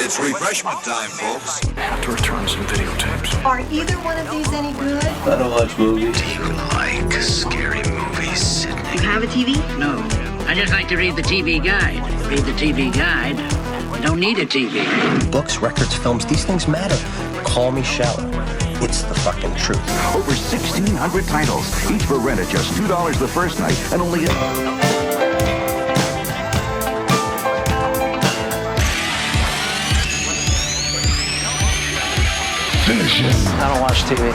It's refreshment time, folks. I have to return some videotapes. Are either one of these any good? I don't watch movies. Do you like scary movies, Sydney? You have a TV? No. I just like to read the TV guide. Read the TV guide. Don't need a TV. Books, records, films, these things matter. Call me shallow. It's the fucking truth. Over 1,600 titles, each for rent at just $2 the first night, and only... Finish it. I don't watch TV.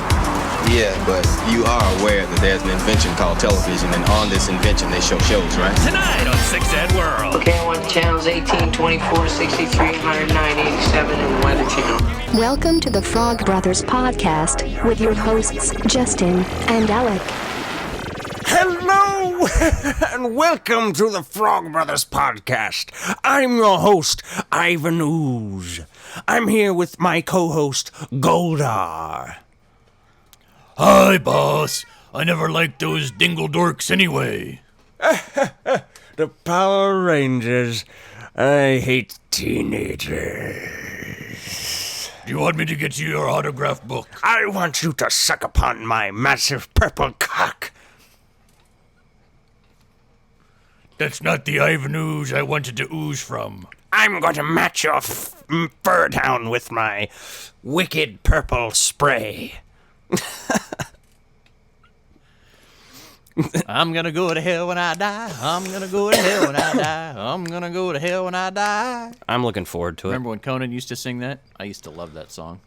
Yeah, but you are aware that there's an invention called television, and on this invention they show shows, right? Tonight on 6 Ed World. Okay, I want channels 18, 24, 63, 109, 87, and the Weather Channel. Welcome to the Frog Brothers Podcast with your hosts, Justin and Alec. Hello, and welcome to the Frog Brothers Podcast. I'm your host, Ivan Ooze. I'm here with my co-host, Goldar. Hi, boss. I never liked those dingle dorks anyway. The Power Rangers. I hate teenagers. Do you want me to get you your autograph book? I want you to suck upon my massive purple cock. That's not the Ivan Ooze I wanted to ooze from. I'm going to match your fur down with my wicked purple spray. I'm gonna go to hell when I die. I'm gonna go to hell when I die. I'm gonna go to hell when I die. I'm looking forward to it. Remember when Conan used to sing that? I used to love that song.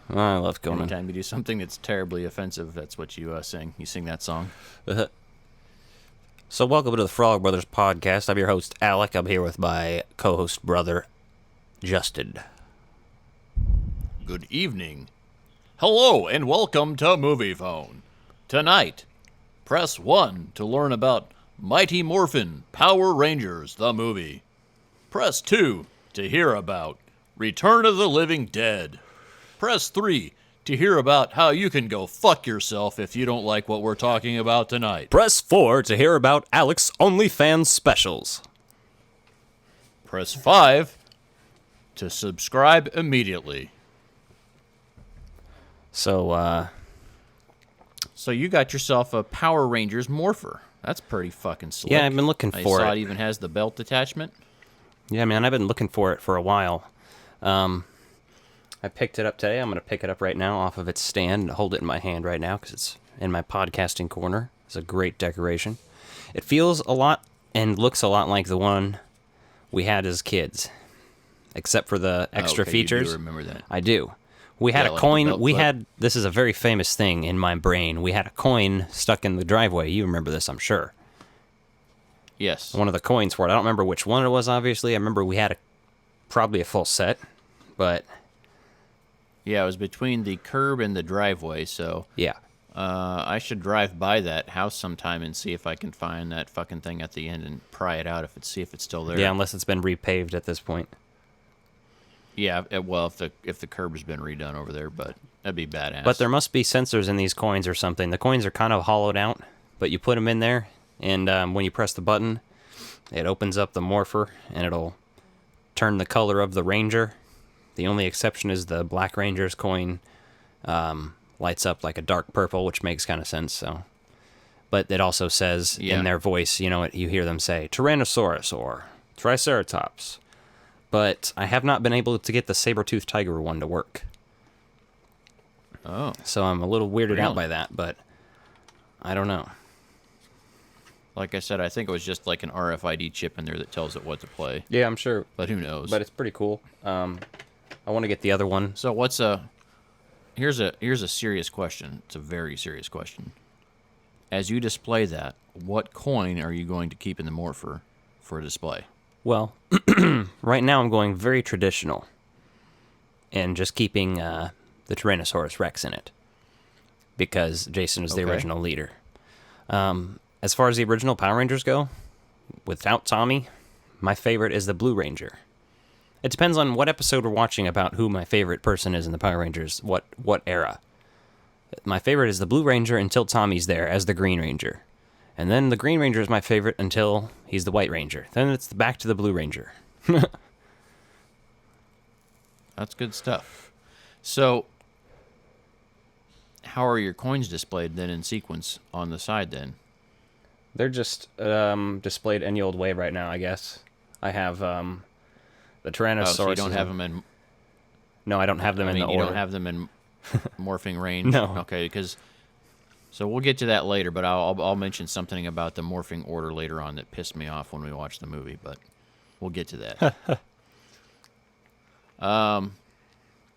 I love Conan. Anytime you do something that's terribly offensive, that's what you sing. You sing that song. So welcome to the Frog Brothers Podcast. I'm your host, Alec. I'm here with my co-host brother, Justin. Good evening. Hello, and welcome to Movie Phone. Tonight, press 1 to learn about Mighty Morphin, Power Rangers, the movie. Press 2 to hear about Return of the Living Dead. Press 3 to hear about how you can go fuck yourself if you don't like what we're talking about tonight. Press 4 to hear about Alec's OnlyFans specials. Press 5 to subscribe immediately. So you got yourself a Power Rangers Morpher. That's pretty fucking slick. Yeah, I've been looking for I saw it. it even has the belt attachment. Yeah, man, I've been looking for it for a while. I picked it up today. I'm going to pick it up right now off of its stand and hold it in my hand right now because it's in my podcasting corner. It's a great decoration. It feels a lot and looks a lot like the one we had as kids, except for the extra features. You do remember that. I do. We had a coin. This is a very famous thing in my brain. We had a coin stuck in the driveway. You remember this, I'm sure. Yes. One of the coins for it. I don't remember which one it was, obviously. I remember we had probably a full set, but... Yeah, it was between the curb and the driveway, so... Yeah. I should drive by that house sometime and see if I can find that fucking thing at the end and pry it out, see if it's still there. Yeah, unless it's been repaved at this point. Yeah, well, if the curb has been redone over there, but that'd be badass. But there must be sensors in these coins or something. The coins are kind of hollowed out, but you put them in there, and when you press the button, it opens up the Morpher, and it'll turn the color of the Ranger. The only exception is the Black Ranger's coin lights up like a dark purple, which makes kind of sense. So, but it also says in their voice, you know what you hear them say, Tyrannosaurus or Triceratops. But I have not been able to get the saber-toothed tiger one to work. Oh. So I'm a little weirded out by that, but I don't know. Like I said, I think it was just like an RFID chip in there that tells it what to play. Yeah, I'm sure. But who knows? But it's pretty cool. I want to get the other one. So here's a serious question. It's a very serious question. As you display that, what coin are you going to keep in the Morpher for display? Well, right now I'm going very traditional and just keeping the Tyrannosaurus Rex in it because Jason is the original leader. As far as the original Power Rangers go, without Tommy, my favorite is the Blue Ranger. It depends on what episode we're watching about who my favorite person is in the Power Rangers, what era. My favorite is the Blue Ranger until Tommy's there as the Green Ranger. And then the Green Ranger is my favorite until he's the White Ranger. Then it's back to the Blue Ranger. That's good stuff. So, how are your coins displayed then in sequence on the side then? They're just displayed any old way right now, I guess. I have the Tyrannosaurus. Oh, so you don't have them in... No, I don't have them in the order. You don't have them in morphing range? No. Okay, because... So we'll get to that later, but I'll mention something about the morphing order later on that pissed me off when we watched the movie, but we'll get to that.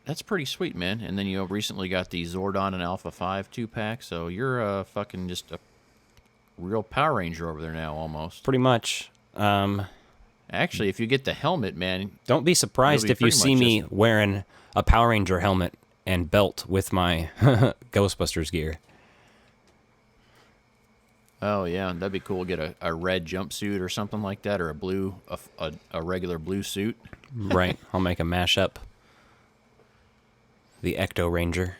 That's pretty sweet, man. And then you recently got the Zordon and Alpha 5 2-pack, so you're fucking just a real Power Ranger over there now, almost. Pretty much. Actually, if you get the helmet, man... Don't be surprised if you see me wearing a Power Ranger helmet and belt with my Ghostbusters gear. Oh, yeah, that'd be cool. Get a red jumpsuit or something like that, or a regular blue suit. Right. I'll make a mashup. The Ecto Ranger.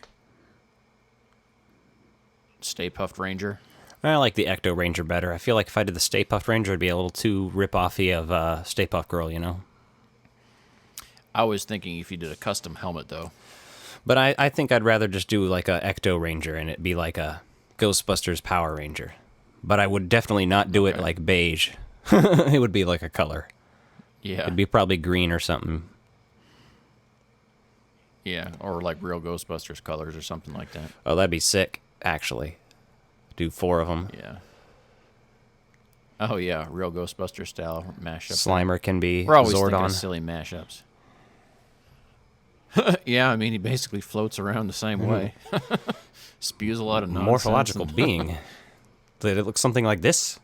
Stay Puft Ranger. I like the Ecto Ranger better. I feel like if I did the Stay Puft Ranger, it'd be a little too rip-offy of Stay Puft Girl, you know? I was thinking if you did a custom helmet, though. But I think I'd rather just do like a Ecto Ranger and it be like a Ghostbusters Power Ranger. But I would definitely not do it like beige. It would be like a color. Yeah. It'd be probably green or something. Yeah, or like real Ghostbusters colors or something like that. Oh, that'd be sick, actually. Do 4 of them. Yeah. Oh, yeah, real Ghostbuster style mashup. Slimer can be We're always Zordon. Thinking of silly mashups. Yeah, I mean, he basically floats around the same way. Spews a lot of nonsense. Morphological being. Did it look something like this?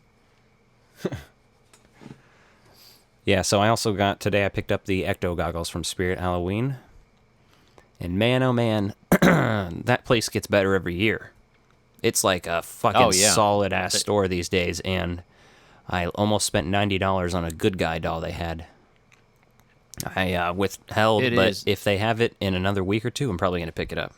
Yeah, so I also got, today I picked up the Ecto goggles from Spirit Halloween. And man, oh man, that place gets better every year. It's like a fucking solid-ass store these days, and I almost spent $90 on a Good Guy doll they had. I withheld, if they have it in another week or two, I'm probably going to pick it up.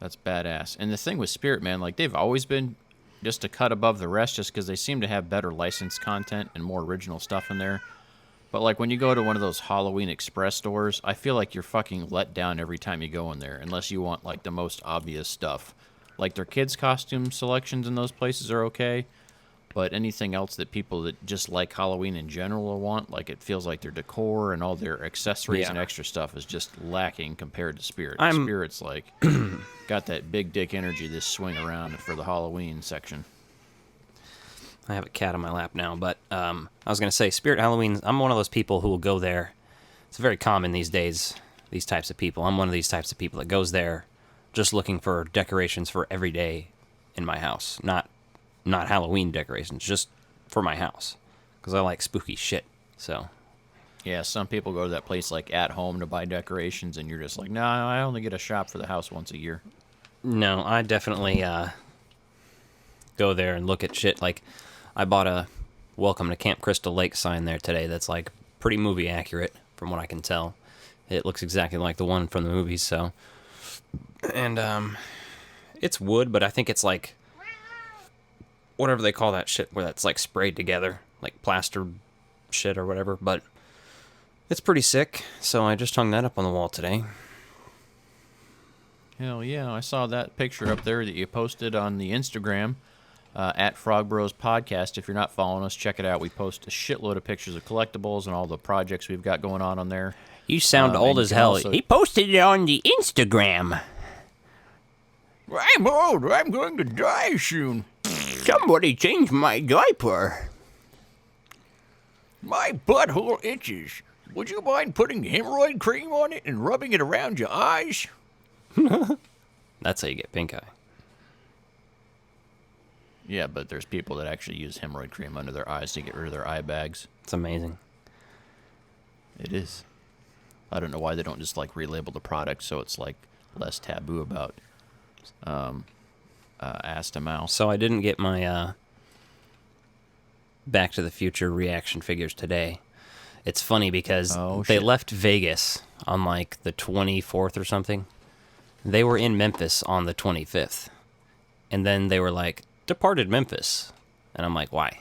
That's badass. And the thing with Spirit, man, like, they've always been just a cut above the rest just because they seem to have better licensed content and more original stuff in there. But, like, when you go to one of those Halloween Express stores, I feel like you're fucking let down every time you go in there, unless you want, like, the most obvious stuff. Like, their kids' costume selections in those places are okay, but anything else that people that just like Halloween in general will want, like, it feels like their decor and all their accessories and extra stuff is just lacking compared to Spirit. Spirit's, like, got that big dick energy this swing around for the Halloween section. I have a cat on my lap now, but I was going to say, Spirit Halloween, I'm one of those people who will go there. It's very common these days, these types of people. I'm one of these types of people that goes there just looking for decorations for every day in my house. Not Halloween decorations, just for my house. Because I like spooky shit, so. Yeah, some people go to that place, like, at home to buy decorations, and you're just like, no, I only get a shop for the house once a year. No, I definitely go there and look at shit. Like, I bought a Welcome to Camp Crystal Lake sign there today that's, like, pretty movie accurate, from what I can tell. It looks exactly like the one from the movies, so. And, it's wood, but I think it's, like, whatever they call that shit, where that's, like, sprayed together, like plaster shit or whatever, but it's pretty sick, so I just hung that up on the wall today. Hell yeah, I saw that picture up there that you posted on the Instagram, at Frog Bros Podcast. If you're not following us, check it out. We post a shitload of pictures of collectibles and all the projects we've got going on there. You sound old as hell. He posted it on the Instagram. I'm old. I'm going to die soon. Somebody change my diaper. My butthole itches. Would you mind putting hemorrhoid cream on it and rubbing it around your eyes? That's how you get pink eye. Yeah, but there's people that actually use hemorrhoid cream under their eyes to get rid of their eye bags. It's amazing. It is. I don't know why they don't just, like, relabel the product so it's, like, less taboo about ass to mouth. So I didn't get my Back to the Future reaction figures today. It's funny because they left Vegas on, like, the 24th or something. They were in Memphis on the 25th. And then they were like, departed Memphis. And I'm like, why?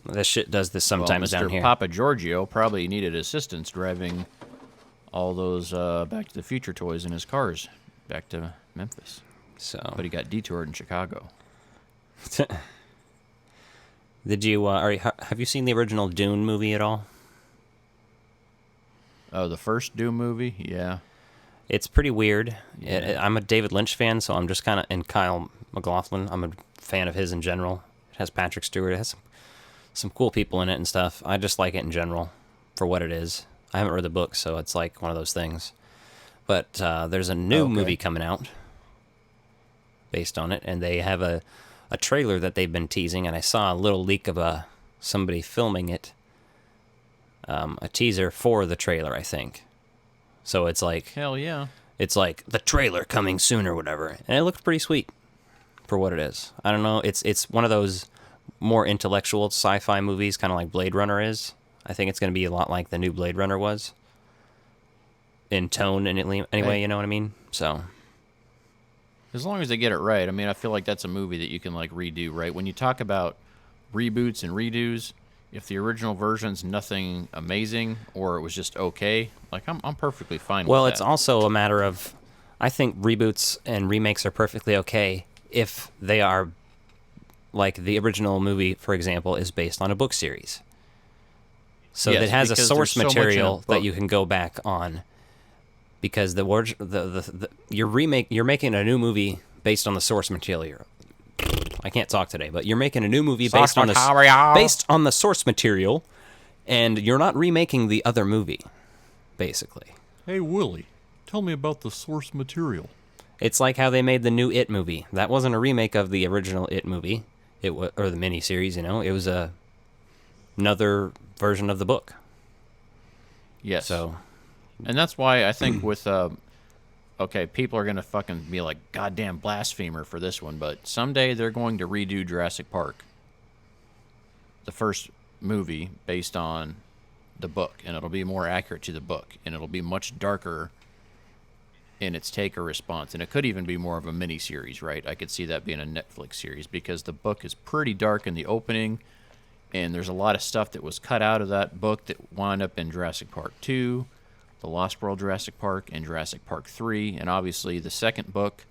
This shit does this sometimes Mr. down here. Papa Giorgio probably needed assistance driving all those Back to the Future toys in his cars back to Memphis. But he got detoured in Chicago. Did you have you seen the original Dune movie at all? Oh, the first Dune movie? Yeah. It's pretty weird. Yeah. I'm a David Lynch fan, so I'm just kind of, and Kyle MacLachlan, I'm a fan of his in general. It has Patrick Stewart. It has some cool people in it and stuff. I just like it in general for what it is. I haven't read the book, so it's like one of those things. But there's a new movie coming out based on it, and they have a trailer that they've been teasing, and I saw a little leak of somebody filming it, a teaser for the trailer, I think. So it's like... Hell yeah. It's like, the trailer coming soon or whatever. And it looked pretty sweet for what it is. I don't know, it's one of those more intellectual sci-fi movies, kind of like Blade Runner is. I think it's going to be a lot like the new Blade Runner was. In tone, anyway, you know what I mean? So... As long as they get it right. I mean, I feel like that's a movie that you can, like, redo, right? When you talk about reboots and redos, if the original version's nothing amazing or it was just okay, like, I'm perfectly fine with that. Well, it's also a matter of, I think reboots and remakes are perfectly okay if they are, like, the original movie, for example, is based on a book series. So yes, it has a source material that book. you can go back on. Because you're making a new movie based on the source material. I can't talk today, but you're making a new movie based on the source material, and you're not remaking the other movie, basically. Hey, Willie, tell me about the source material. It's like how they made the new It movie. That wasn't a remake of the original It movie, or the miniseries. It was another version of the book. Yes. So. And that's why I think with, people are going to fucking be like, goddamn blasphemer for this one, but someday they're going to redo Jurassic Park. The first movie based on the book, and it'll be more accurate to the book, and it'll be much darker in its take or response, and it could even be more of a mini-series, right? I could see that being a Netflix series, because the book is pretty dark in the opening, and there's a lot of stuff that was cut out of that book that wound up in Jurassic Park 2, The Lost World Jurassic Park, and Jurassic Park 3, and obviously the second book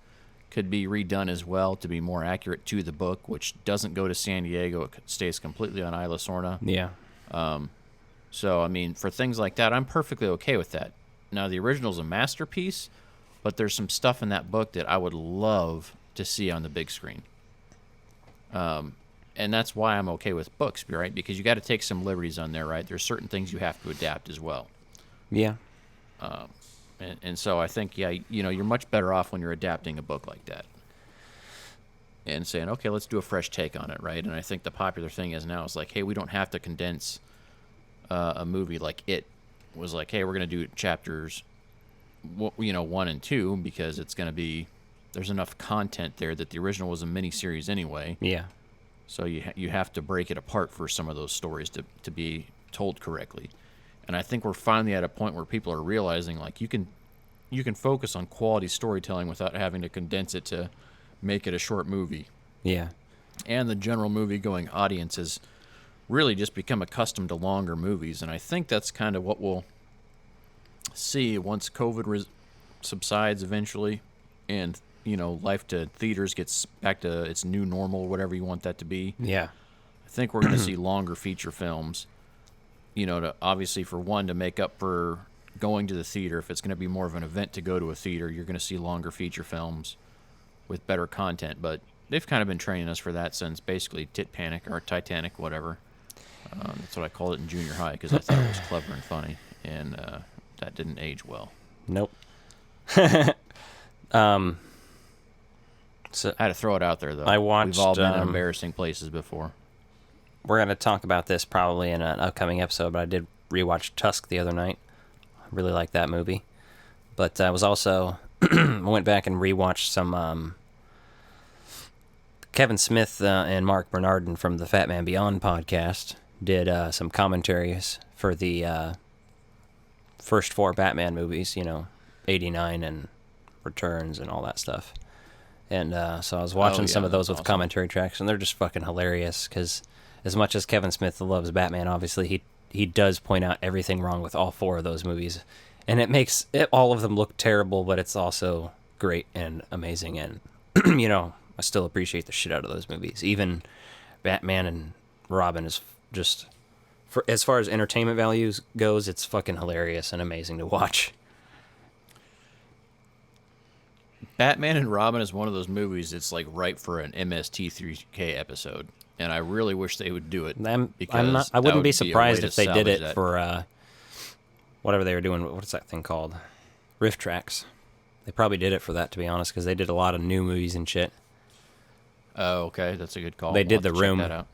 could be redone as well to be more accurate to the book, which doesn't go to San Diego. It stays completely on Isla Sorna. Yeah. So, I mean, for things like that, I'm perfectly okay with that. Now, the original's a masterpiece, but there's some stuff in that book that I would love to see on the big screen. And that's why I'm okay with books, right? Because you got to take some liberties on there, right? There's certain things you have to adapt as well. Yeah. And so I think, you're much better off when you're adapting a book like that and saying, okay, let's do a fresh take on it, right? And I think the popular thing is now is like, hey, we don't have to condense a movie like It was like, hey, we're going to do chapters, 1 and 2 because it's going to be, there's enough content there that the original was a mini-series anyway. Yeah. So you have to break it apart for some of those stories to be told correctly. And I think we're finally at a point where people are realizing, like, you can focus on quality storytelling without having to condense it to make it a short movie. Yeah. And the general movie-going audience has really just become accustomed to longer movies. And I think that's kind of what we'll see once COVID subsides eventually and, life to theaters gets back to its new normal, whatever you want that to be. Yeah. I think we're going to see longer feature films. To obviously for one to make up for going to the theater. If it's going to be more of an event to go to a theater, you're going to see longer feature films with better content. But they've kind of been training us for that since basically Titanic or Titanic, whatever. That's what I called it in junior high because I thought it was clever and funny, and that didn't age well. Nope. So I had to throw it out there though. I watched. We've all been in embarrassing places before. We're going to talk about this probably in an upcoming episode, but I did rewatch Tusk the other night. I really liked that movie. But I was also... I went back and rewatched some... Kevin Smith and Mark Bernardin from the Fat Man Beyond podcast did some commentaries for the first 4 Batman movies, 89 and Returns and all that stuff. And so I was watching some of those with commentary tracks, and they're just fucking hilarious because... as much as Kevin Smith loves Batman, obviously he does point out everything wrong with all 4 of those movies, and it makes all of them look terrible, but it's also great and amazing, and you know, I still appreciate the shit out of those movies. Even Batman and Robin is just, for as far as entertainment values goes, it's fucking hilarious and amazing to watch. Batman and Robin is one of those movies that's like ripe for an MST3K episode, and I really wish they would do it. I wouldn't be surprised if they did it for whatever they were doing. What's that thing called? Riff Tracks. They probably did it for that, to be honest, because they did a lot of new movies and shit. Oh, okay, that's a good call. They did The Room. Check that out.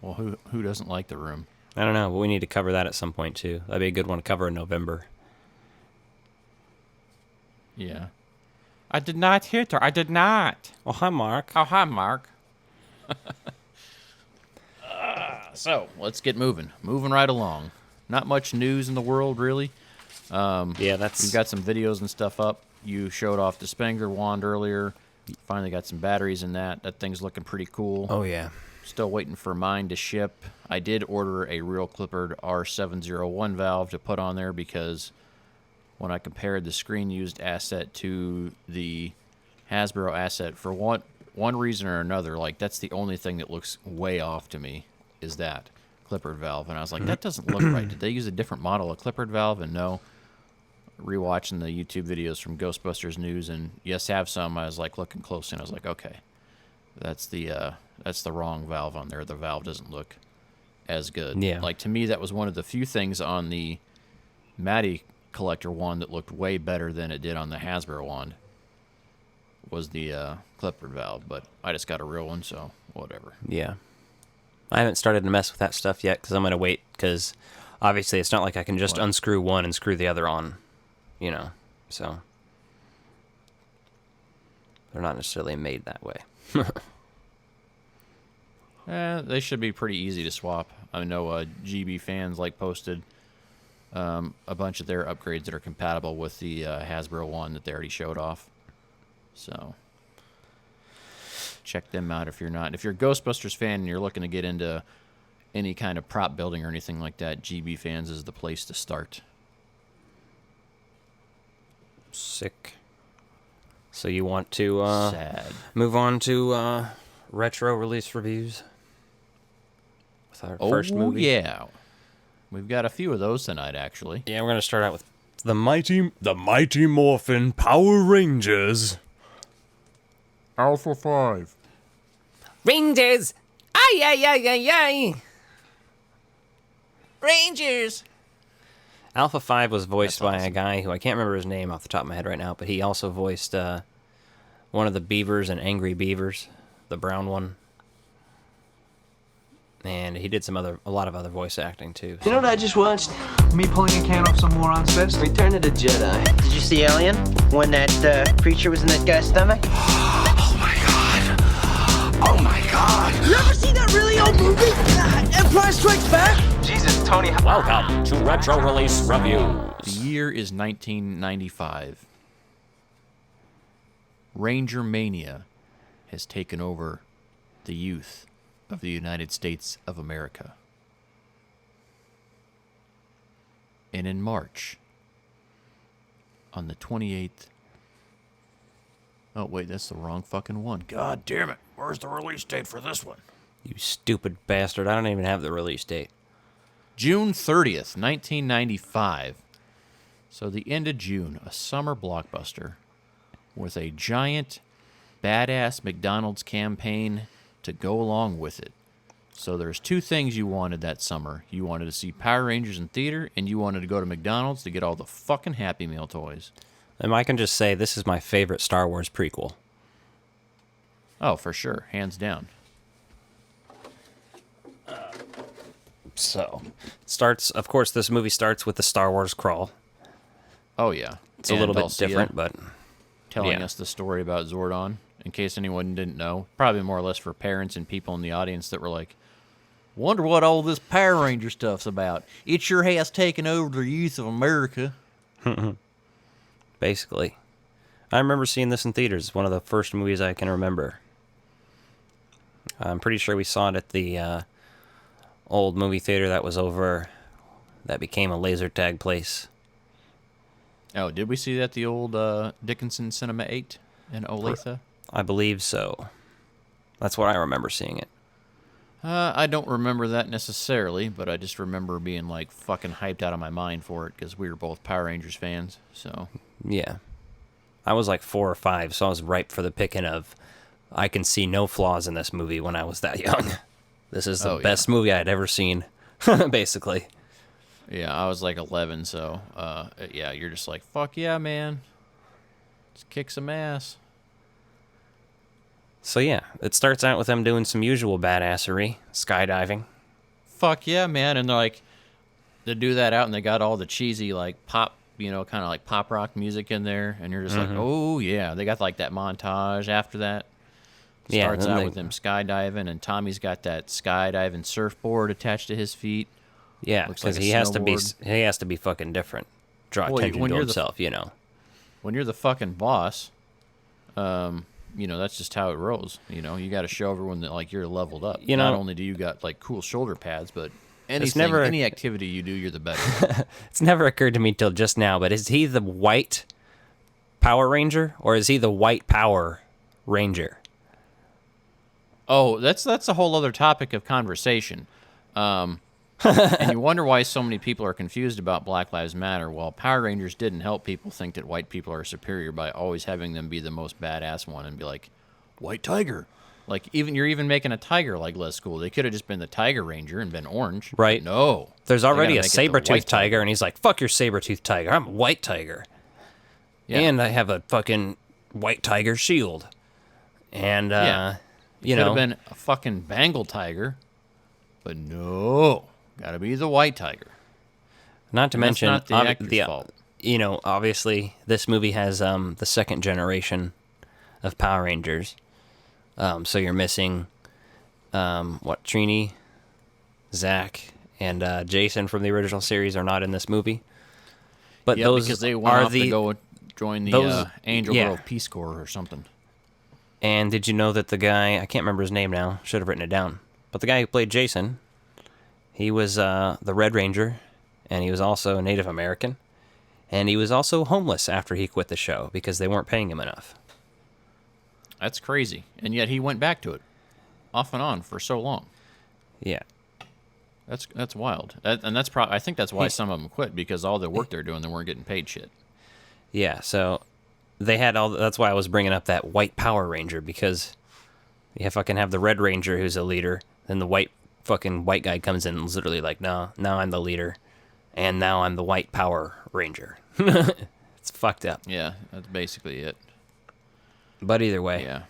Well, who doesn't like The Room? I don't know, but we need to cover that at some point too. That'd be a good one to cover in November. Yeah. I did not hit her. I did not. Oh, hi, Mark. Oh, hi, Mark. So, let's get moving. Moving right along. Not much news in the world, really. Yeah, We've got some videos and stuff up. You showed off the Spenglar wand earlier. Finally got some batteries in that. That thing's looking pretty cool. Oh, yeah. Still waiting for mine to ship. I did order a real clippered R701 valve to put on there because when I compared the screen-used asset to the Hasbro asset, for one reason or another, like, that's the only thing that looks way off to me, is that clippered valve. And I was like, that doesn't look right. Did they use a different model of clippered valve? And no. Rewatching the YouTube videos from Ghostbusters News, and yes, have some, I was like looking closely, and I was like, okay, that's the wrong valve on there. The valve doesn't look as good. Yeah. Like, to me, that was one of the few things on the Matty collector wand that looked way better than it did on the Hasbro wand, was the clippered valve, but I just got a real one, so whatever. Yeah. I haven't started to mess with that stuff yet, because I'm going to wait, because obviously it's not like I can just unscrew one and screw the other on, you know, so they're not necessarily made that way. They should be pretty easy to swap. I know GB fans posted a bunch of their upgrades that are compatible with the Hasbro one that they already showed off. So check them out if you're not. If you're a Ghostbusters fan and you're looking to get into any kind of prop building or anything like that, GB fans is the place to start. Sick. So you want to Sad. move on to retro release reviews with our first movie? Yeah. We've got a few of those tonight, actually. Yeah, we're going to start out with The Mighty Morphin Power Rangers. Alpha 5. Rangers! Ay, ay, ay, ay, ay! Rangers! Alpha 5 was voiced by a guy who I can't remember his name off the top of my head right now, but he also voiced one of the Beavers in Angry Beavers, the brown one. And he did a lot of other voice acting too. You know what I just watched? Me pulling a can off some moron's fist? Return of the Jedi. Did you see Alien? When that creature was in that guy's stomach? Oh my god! Oh my god! You ever see that really old movie? Empire Strikes Back? Jesus, Tony. Welcome to Retro Release Reviews. The year is 1995. Ranger Mania has taken over the youth of the United States of America. And in March, on the 28th... Oh, wait, that's the wrong fucking one. God damn it. Where's the release date for this one? You stupid bastard. I don't even have the release date. June 30th, 1995. So the end of June, a summer blockbuster with a giant, badass McDonald's campaign to go along with it. So there's two things you wanted that summer. You wanted to see Power Rangers in theater, and you wanted to go to McDonald's to get all the fucking Happy Meal toys. And I can just say this is my favorite Star Wars prequel. Oh, for sure. Hands down. So, of course, this movie starts with the Star Wars crawl. Oh, yeah. It's a little bit different, but... Telling us the story about Zordon, in case anyone didn't know. Probably more or less for parents and people in the audience that were like, wonder what all this Power Ranger stuff's about. It sure has taken over the youth of America. Basically. I remember seeing this in theaters. It's one of the first movies I can remember. I'm pretty sure we saw it at the old movie theater that became a laser tag place. Oh, did we see that at the old Dickinson Cinema 8 in Olathe? I believe so. That's what I remember seeing it. I don't remember that necessarily, but I just remember being like fucking hyped out of my mind for it because we were both Power Rangers fans. So yeah, I was like 4 or 5, so I was ripe for the picking of. I can see no flaws in this movie when I was that young. This is the best movie I had ever seen, basically. Yeah, I was like 11, so yeah, you're just like, fuck yeah, man, let's kick some ass. So yeah, it starts out with them doing some usual badassery, skydiving. Fuck yeah, man. And they're like, they do that out and they got all the cheesy like pop, kind of like pop rock music in there. And you're just like, oh yeah. They got like that montage after that. Starts out with them skydiving and Tommy's got that skydiving surfboard attached to his feet. Yeah, because he has to be fucking different. Draw attention to himself, When you're the fucking boss, that's just how it rolls. You got to show everyone that like you're leveled up. Not only do you got like cool shoulder pads, but any activity you do, you're the better. It's never occurred to me till just now, but is he the white Power Ranger or is he the white Power Ranger? Oh, that's a whole other topic of conversation. And you wonder why so many people are confused about Black Lives Matter. Well, Power Rangers didn't help people think that white people are superior by always having them be the most badass one and be like, white tiger. Like, you're even making a tiger like less cool. They could have just been the Tiger Ranger and been orange. Right. No. There's already a saber-toothed tiger, and he's like, fuck your saber-toothed tiger. I'm a white tiger. Yeah. And I have a fucking white tiger shield. And, Could have been a fucking Bengal tiger, but no. Gotta be the white tiger. Not to mention, that's not the actor's fault. Obviously, this movie has the second generation of Power Rangers. So you're missing, Trini, Zach, and Jason from the original series are not in this movie. But those because they went off to go join the Angel World Peace Corps or something. And did you know that the guy, I can't remember his name now, should have written it down, but the guy who played Jason, he was the Red Ranger, and he was also a Native American, and he was also homeless after he quit the show because they weren't paying him enough. That's crazy. And yet he went back to it, off and on, for so long. Yeah. That's wild. I think that's why some of them quit, because all the work they're doing, they weren't getting paid shit. Yeah, so they had that's why I was bringing up that white Power Ranger, because you fucking have the Red Ranger who's a leader, then the white guy comes in and is literally like, no, now I'm the leader, and now I'm the white Power Ranger. It's fucked up. Yeah, that's basically it. But either way. Yeah.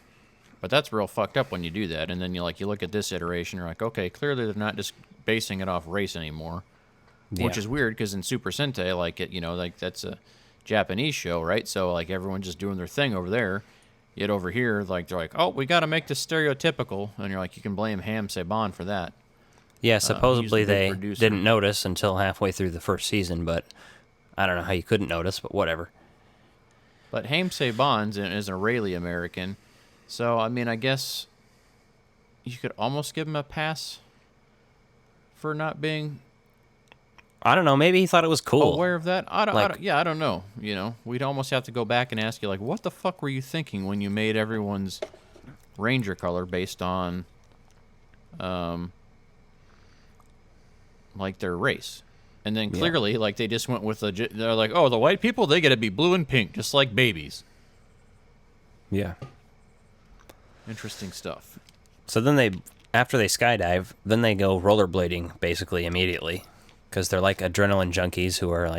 But that's real fucked up when you do that, and then you look at this iteration, you're like, okay, clearly they're not just basing it off race anymore, which is weird, because in Super Sentai, that's a Japanese show, right? So, everyone's just doing their thing over there. Yet over here, they're like, oh, we got to make this stereotypical, and you're like, you can blame Ham Saban for that. Yeah, supposedly they didn't notice until halfway through the first season, but I don't know how you couldn't notice, but whatever. But Ham Saban is an Israeli American, so, I guess you could almost give him a pass for not being... I don't know, maybe he thought it was cool. Aware of that? I don't know. We'd almost have to go back and ask you, what the fuck were you thinking when you made everyone's Ranger color based on, their race? And then clearly, they just went with they're like, oh, the white people, they gotta be blue and pink, just like babies. Yeah. Interesting stuff. So then after they skydive, then they go rollerblading, basically, immediately. Because they're like adrenaline junkies who are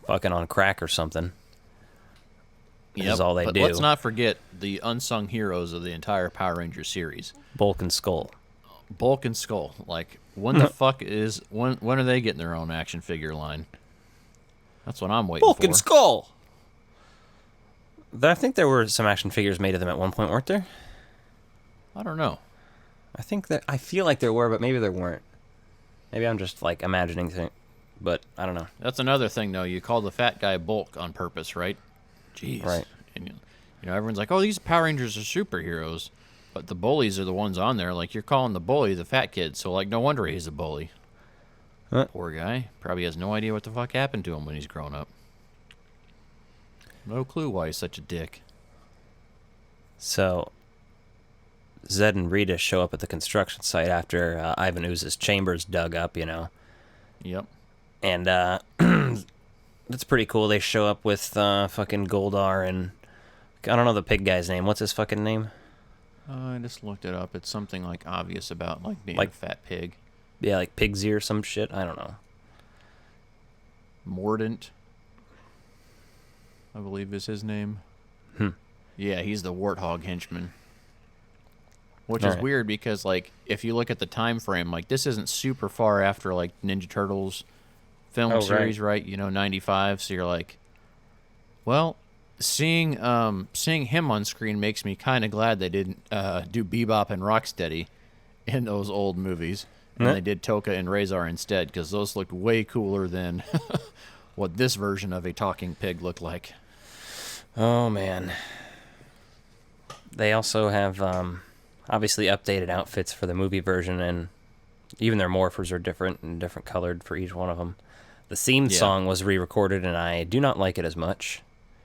fucking on crack or something. Is all they do. Let's not forget the unsung heroes of the entire Power Rangers series. Bulk and Skull. When the fuck when are they getting their own action figure line? That's what I'm waiting for. Bulk and Skull! I think there were some action figures made of them at one point, weren't there? I don't know. I feel like there were, but maybe there weren't. Maybe I'm just imagining things, but I don't know. That's another thing, though. You call the fat guy Bulk on purpose, right? Jeez. Right. And everyone's like, "Oh, these Power Rangers are superheroes." But the bullies are the ones on there. Like, you're calling the bully the fat kid, so, like, no wonder he's a bully. Huh? Poor guy. Probably has no idea what the fuck happened to him when he's grown up. No clue why he's such a dick. So, Zed and Rita show up at the construction site after Ivan Ooze's chamber's dug up, you know. Yep. And that's pretty cool. They show up with fucking Goldar and... I don't know the pig guy's name. What's his fucking name? I just looked it up. It's something, like, obvious about, like, being Like- a fat pig. Yeah, like Pigsy or some shit. I don't know. Mordant, I believe is his name. Hmm. Yeah, he's the warthog henchman. Which All is right. weird because, like, if you look at the time frame, like, this isn't super far after, like, Ninja Turtles film Oh, right. series, right? You know, 95. So you're like, well, seeing him on screen makes me kind of glad they didn't do Bebop and Rocksteady in those old movies. And Yeah. they did Toka and Razor instead, because those looked way cooler than what this version of a talking pig looked like. Oh, man. They also have, obviously, updated outfits for the movie version, and even their morphers are different and different colored for each one of them. The theme song was re-recorded, and I do not like it as much.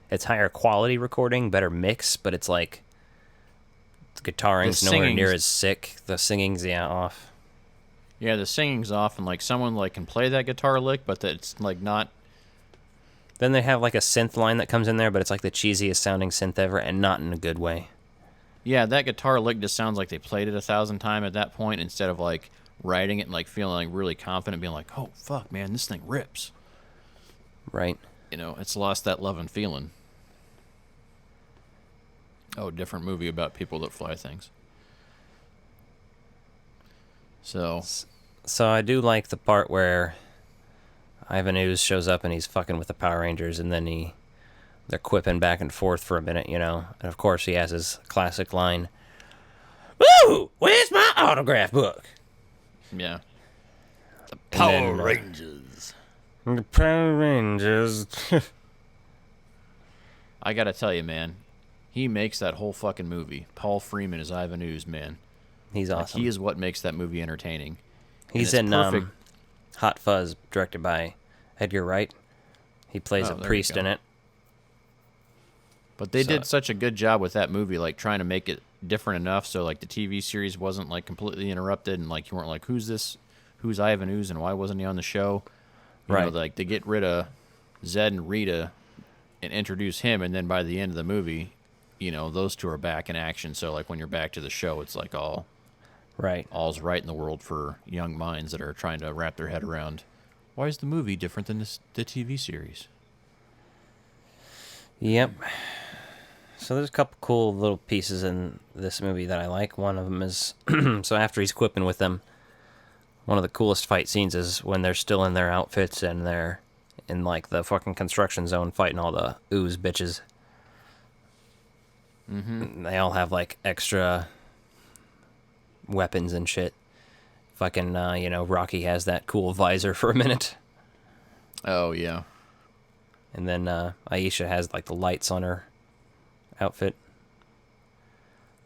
It's higher quality recording, better mix, but it's like the guitaring's nowhere near as sick. The singing's, off. Yeah, the singing's off, and, like, someone, like, can play that guitar lick, but it's, like, not... Then they have, like, a synth line that comes in there, but it's, like, the cheesiest sounding synth ever, and not in a good way. Yeah, that guitar lick just sounds like they played it 1,000 times at that point, instead of, like, writing it and, like, feeling, like, really confident, being like, oh, fuck, man, this thing rips. Right. You know, it's lost that love and feeling. Oh, different movie about people that fly things. So I do like the part where Ivan Ooze shows up and he's fucking with the Power Rangers, and then they're quipping back and forth for a minute, you know. And of course he has his classic line, "Woo! Where's my autograph book?" Yeah. The Power Rangers. The Power Rangers. I gotta tell you, man, he makes that whole fucking movie. Paul Freeman is Ivan Ooze, man. He's Like, awesome. he is what makes that movie entertaining. He's And in it's perfect. Hot Fuzz, directed by Edgar Wright. He plays Oh, a there you priest go. in it. But they So- did such a good job with that movie, like, trying to make it different enough so, like, the TV series wasn't, like, completely interrupted, and, like, you weren't like, who's this? Who's Ivan Ooze, and why wasn't he on the show? You know, Right. like, they get rid of Zed and Rita and introduce him, and then by the end of the movie, you know, those two are back in action. So, like, when you're back to the show, it's like all's right in the world for young minds that are trying to wrap their head around, why is the movie different than the TV series? Yep. So there's a couple cool little pieces in this movie that I like. One of them is, so after he's quipping with them, one of the coolest fight scenes is when they're still in their outfits and they're in, like, the fucking construction zone fighting all the ooze bitches. Mm-hmm. They all have, like, extra weapons and shit. Fucking, Rocky has that cool visor for a minute. Oh, yeah. And then Aisha has, like, the lights on her outfit.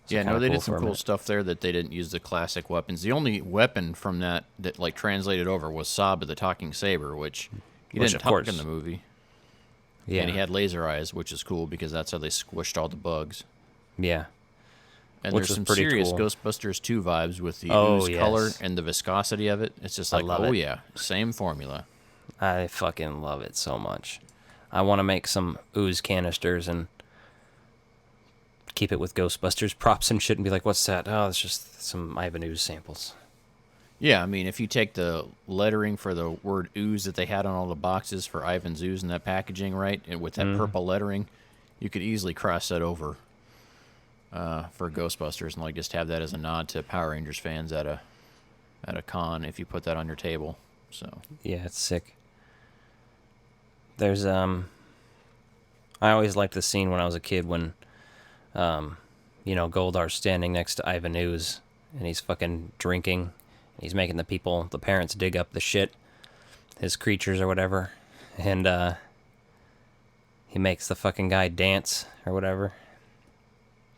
So Yeah, no, kinda they cool did some for a cool minute. stuff there that they didn't use the classic weapons. The only weapon from that like translated over was Saba the Talking Saber, which he Which, didn't of talk course. in the movie. Yeah. And he had laser eyes, which is cool because that's how they squished all the bugs. Yeah. And Which there's was some pretty serious cool. Ghostbusters 2 vibes with the Oh, ooze yes. color and the viscosity of it. It's just I like, love oh it. yeah, same formula. I fucking love it so much. I want to make some ooze canisters and keep it with Ghostbusters props and shit and be like, what's that? Oh, it's just some Ivan Ooze samples. Yeah, I mean, if you take the lettering for the word ooze that they had on all the boxes for Ivan's ooze and that packaging, right, and with that purple lettering, you could easily cross that over for Ghostbusters and like just have that as a nod to Power Rangers fans at a con if you put that on your table. So Yeah, it's sick. There's I always liked the scene when I was a kid when Goldar's standing next to Ivan Ooze and he's fucking drinking. He's making the parents dig up the shit, his creatures or whatever, and he makes the fucking guy dance or whatever.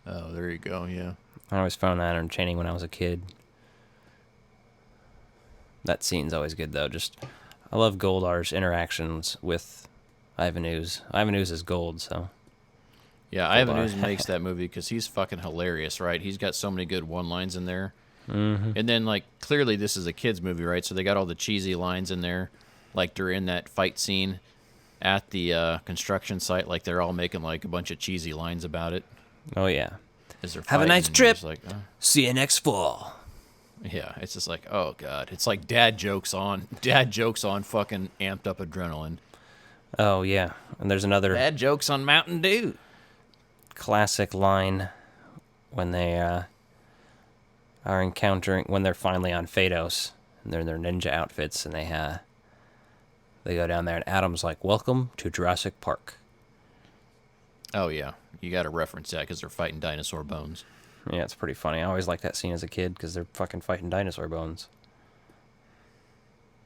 oh, there you go, yeah. I always found that entertaining when I was a kid. That scene's always good, though. I love Goldar's interactions with Ivan Ooze. Ivan Ooze is gold, so... Yeah, Ivan Ooze makes that movie because he's fucking hilarious, right? He's got so many good one-lines in there. Mm-hmm. And then, like, clearly this is a kid's movie, right? So they got all the cheesy lines in there. Like, during that fight scene at the construction site, like, they're all making, like, a bunch of cheesy lines about it. Oh, yeah. As they're Have a fighting, nice and you're trip. just like, oh. See you next fall. Yeah, it's just like, oh, God. It's like dad jokes on fucking amped up adrenaline. Oh, yeah. And there's another... Dad jokes on Mountain Dew. Classic line when they are encountering... When they're finally on Phaedos, and they're in their ninja outfits, and they go down there, and Adam's like, welcome to Jurassic Park. Oh, yeah. You got to reference that because they're fighting dinosaur bones. Yeah, it's pretty funny. I always liked that scene as a kid because they're fucking fighting dinosaur bones.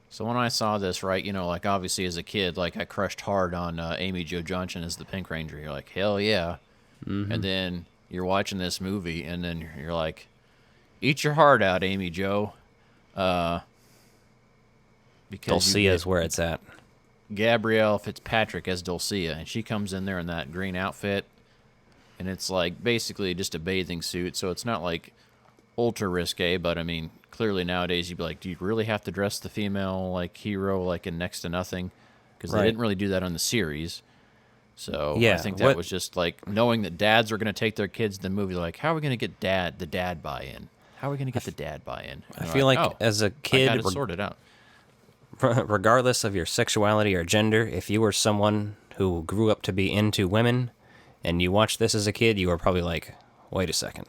So when I saw this, right, you know, like, obviously as a kid, like, I crushed hard on Amy Jo Johnson as the Pink Ranger. You're like, hell yeah. Mm-hmm. And then you're watching this movie, and then you're like, eat your heart out, Amy Jo. Because Dulcea is where it's at. Gabrielle Fitzpatrick as Dulcea, and she comes in there in that green outfit, and it's like basically just a bathing suit, so it's not like ultra risque, but I mean, clearly nowadays you'd be like, do you really have to dress the female like hero like in next to nothing? Because they didn't really do that on the series. So yeah, I think that was just like knowing that dads are going to take their kids to the movie, like, how are we going to get the dad buy-in? How are we going to get the dad buy-in? I feel like as a kid, I got it sorted out. Regardless of your sexuality or gender, if you were someone who grew up to be into women and you watched this as a kid, you were probably like, wait a second.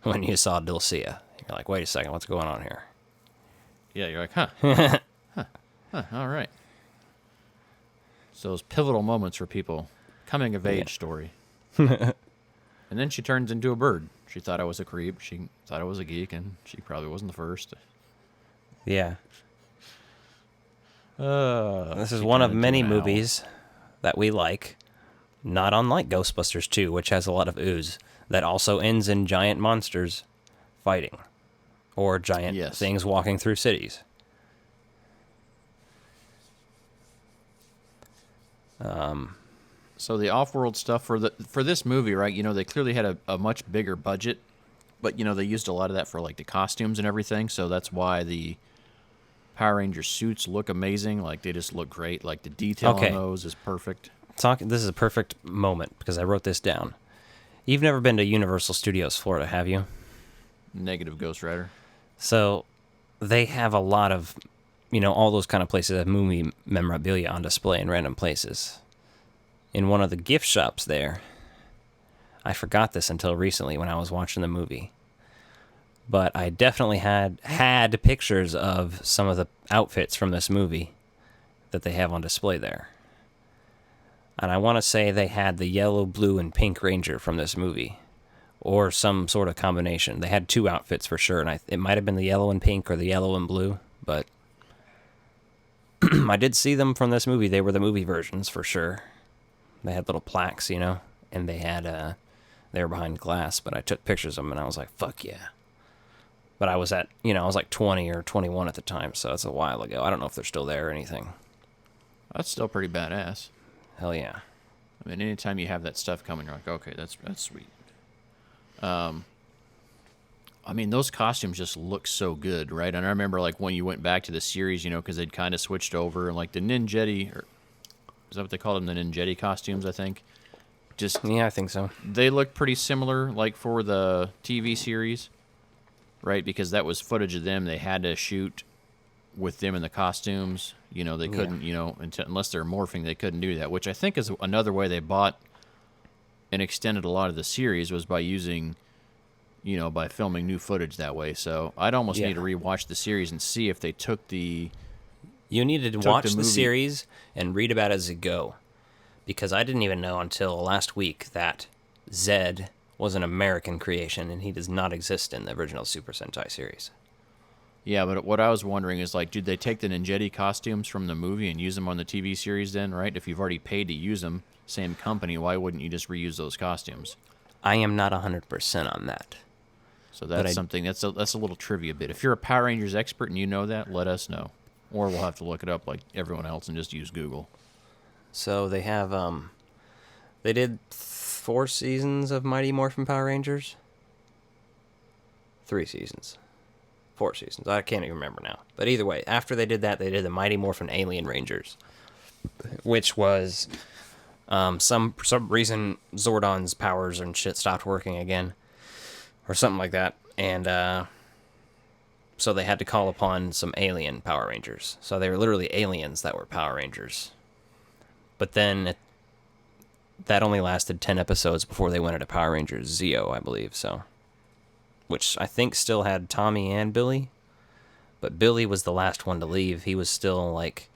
When you saw Dulcea, you're like, wait a second, what's going on here? Yeah, you're like, huh. All right. So those pivotal moments for people. Coming of age story. And then she turns into a bird. She thought I was a creep. She thought I was a geek, and she probably wasn't the first. Yeah. This is one of many movies that we like, not unlike Ghostbusters 2, which has a lot of ooze, that also ends in giant monsters fighting, or giant things walking through cities. So the off-world stuff for this movie, right? You know, they clearly had a much bigger budget, but you know they used a lot of that for like the costumes and everything. So that's why the Power Ranger suits look amazing. Like they just look great. Like the detail on those is perfect. This is a perfect moment because I wrote this down. You've never been to Universal Studios Florida, have you? Negative, Ghost Rider. So they have a lot of, you know, all those kind of places have movie memorabilia on display in random places. In one of the gift shops there, I forgot this until recently when I was watching the movie, but I definitely had pictures of some of the outfits from this movie that they have on display there. And I want to say they had the yellow, blue, and pink Ranger from this movie, or some sort of combination. They had two outfits for sure, and it might have been the yellow and pink or the yellow and blue, but I did see them from this movie. They were the movie versions for sure. They had little plaques, you know, and they were behind glass, but I took pictures of them, and I was like, fuck yeah. But I was I was like 20 or 21 at the time, so that's a while ago. I don't know if they're still there or anything. That's still pretty badass. Hell yeah. I mean, anytime you have that stuff coming, you're like, okay, that's sweet. I mean, those costumes just look so good, right? And I remember, like, when you went back to the series, you know, because they'd kind of switched over, and, like, the Ninjetti, or is that what they call them, the Ninjetti costumes, I think? Yeah, I think so. They look pretty similar, like, for the TV series, right? Because that was footage of them. They had to shoot with them in the costumes. You know, they couldn't, you know, unless they're morphing, they couldn't do that, which I think is another way they bought and extended a lot of the series was by using, you know, by filming new footage that way. So I'd almost need to rewatch the series and see if they took the... You needed to watch the series and read about it as you go, because I didn't even know until last week that Zed was an American creation and he does not exist in the original Super Sentai series. Yeah, but what I was wondering is, like, did they take the Ninjetti costumes from the movie and use them on the TV series then, right? If you've already paid to use them, same company, why wouldn't you just reuse those costumes? I am not 100% on that. So that's something, that's a little trivia bit. If you're a Power Rangers expert and you know that, let us know. Or we'll have to look it up like everyone else and just use Google. So they have, they did 4 seasons of Mighty Morphin Power Rangers? 3 seasons. 4 seasons. I can't even remember now. But either way, after they did that, they did the Mighty Morphin Alien Rangers, which was some for some reason Zordon's powers and shit stopped working again, or something like that, and so they had to call upon some alien Power Rangers. So they were literally aliens that were Power Rangers. But then that only lasted 10 episodes before they went into Power Rangers Zeo, I believe. So, which I think still had Tommy and Billy, but Billy was the last one to leave. He was still like,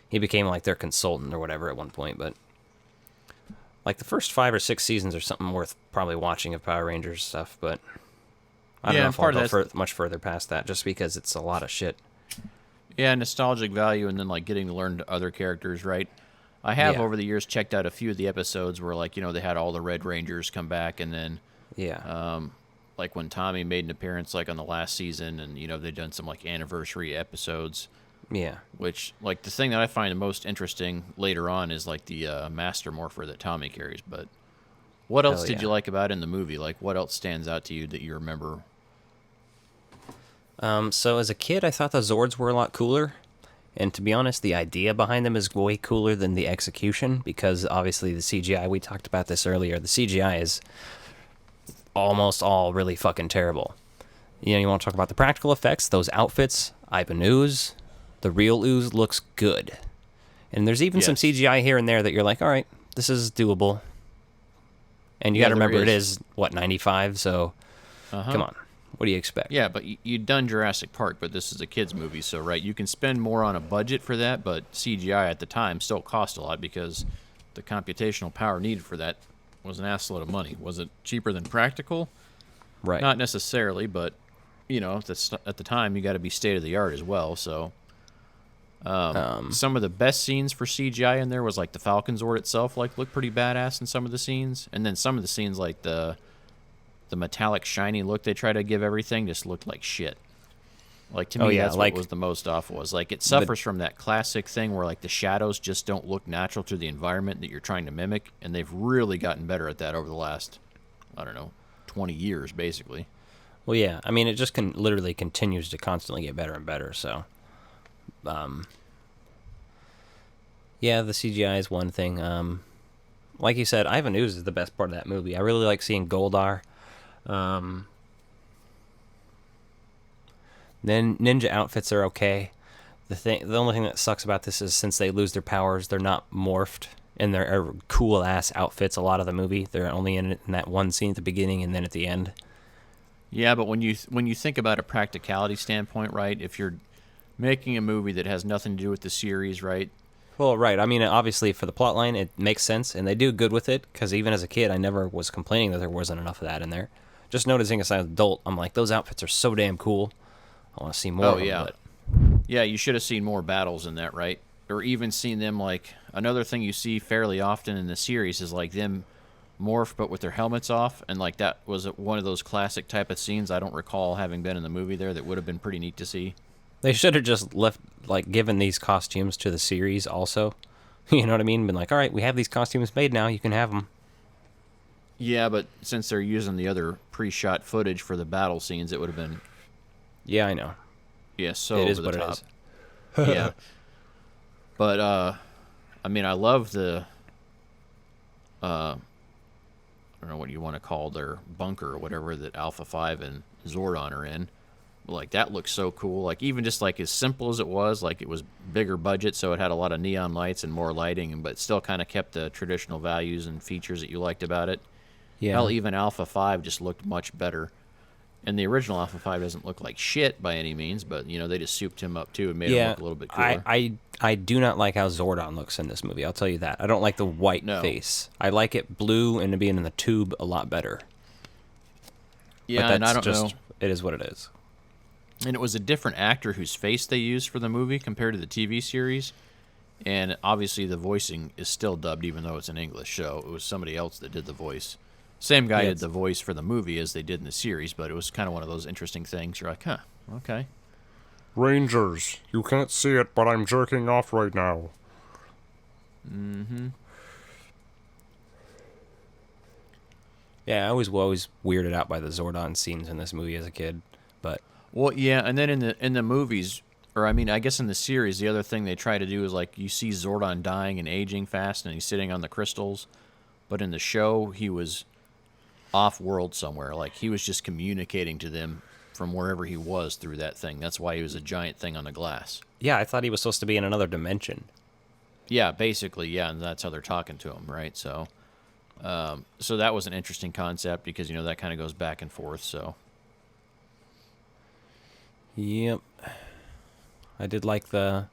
he became like their consultant or whatever at one point. But like the first 5 or 6 seasons are something worth probably watching of Power Rangers stuff. But I don't know if I'll go much further past that, just because it's a lot of shit. Yeah, nostalgic value, and then like getting to learn other characters, right? I have over the years checked out a few of the episodes where, like, you know, they had all the Red Rangers come back, and then like when Tommy made an appearance like on the last season, and you know they've done some like anniversary episodes. Yeah. Which, like, the thing that I find the most interesting later on is like the Master Morpher that Tommy carries. But what else did you like about it in the movie? Like, what else stands out to you that you remember? So as a kid, I thought the Zords were a lot cooler. And to be honest, the idea behind them is way cooler than the execution, because obviously the CGI, we talked about this earlier, the CGI is almost all really fucking terrible. You know, you want to talk about the practical effects, those outfits, Ivan Ooze, the real Ooze looks good. And there's even some CGI here and there that you're like, all right, this is doable. And you got to remember it is, what, 95, so come on. What do you expect? Yeah, but you'd done Jurassic Park, but this is a kid's movie, so, right, you can spend more on a budget for that, but CGI at the time still cost a lot because the computational power needed for that was an assload of money. Was it cheaper than practical? Right. Not necessarily, but, you know, at the time, you got to be state-of-the-art as well, so... some of the best scenes for CGI in there was, like, the Falcon Zord itself, like, looked pretty badass in some of the scenes, and then some of the scenes, like, the metallic shiny look they try to give everything just looked like shit. Like, to me, that's what was the most awful. Was like, it suffers from that classic thing where like the shadows just don't look natural to the environment that you're trying to mimic, and they've really gotten better at that over the last, I don't know, 20 years basically. Well, yeah, I mean, it just literally continues to constantly get better and better. So, yeah, the CGI is one thing. Like you said, Ivan Ooze is the best part of that movie. I really like seeing Goldar. Then ninja outfits are okay. The only thing that sucks about this is since they lose their powers, they're not morphed in their cool ass outfits. A lot of the movie, they're only in that one scene at the beginning and then at the end. Yeah, but when you think about a practicality standpoint, right? If you're making a movie that has nothing to do with the series, right? Well, right. I mean, obviously for the plot line, it makes sense, and they do good with it. Because even as a kid, I never was complaining that there wasn't enough of that in there. Just noticing as an adult, I'm like, those outfits are so damn cool. I want to see more of them. But... yeah, you should have seen more battles in that, right? Or even seen them, like, another thing you see fairly often in the series is, like, them morph but with their helmets off. And, like, that was one of those classic type of scenes I don't recall having been in the movie there that would have been pretty neat to see. They should have just given these costumes to the series also. You know what I mean? Been like, all right, we have these costumes made now. You can have them. Yeah, but since they're using the other pre-shot footage for the battle scenes, it would have been... Yeah, I know. Yeah, so it is over the what top. It is. Yeah. But, I mean, I love the... I don't know what you want to call their bunker or whatever that Alpha 5 and Zordon are in. Like, that looks so cool. Like, even just, like, as simple as it was, like, it was bigger budget, so it had a lot of neon lights and more lighting, but still kind of kept the traditional values and features that you liked about it. Yeah. Hell, even Alpha 5 just looked much better. And the original Alpha 5 doesn't look like shit by any means, but, you know, they just souped him up, too, and made him look a little bit cooler. I do not like how Zordon looks in this movie, I'll tell you that. I don't like the white face. I like it blue and being in the tube a lot better. Yeah, and I don't know. It is what it is. And it was a different actor whose face they used for the movie compared to the TV series. And obviously the voicing is still dubbed even though it's in English, so it was somebody else that did the voice. Same guy Yeah, did the voice for the movie as they did in the series, but it was kind of one of those interesting things. You're like, huh, okay. Rangers, you can't see it, but I'm jerking off right now. Mm-hmm. Yeah, I was always weirded out by the Zordon scenes in this movie as a kid, but Well, yeah, and then in the movies, or I mean, I guess in the series, the other thing they try to do is like you see Zordon dying and aging fast, and he's sitting on the crystals, but in the show he was off-world somewhere, like he was just communicating to them from wherever he was through that thing. That's why he was a giant thing on the glass. yeah, I thought he was supposed to be in another dimension. Yeah, basically, yeah, and that's how they're talking to him, right? So, so that was an interesting concept because that kind of goes back and forth. So, Yep. I did like the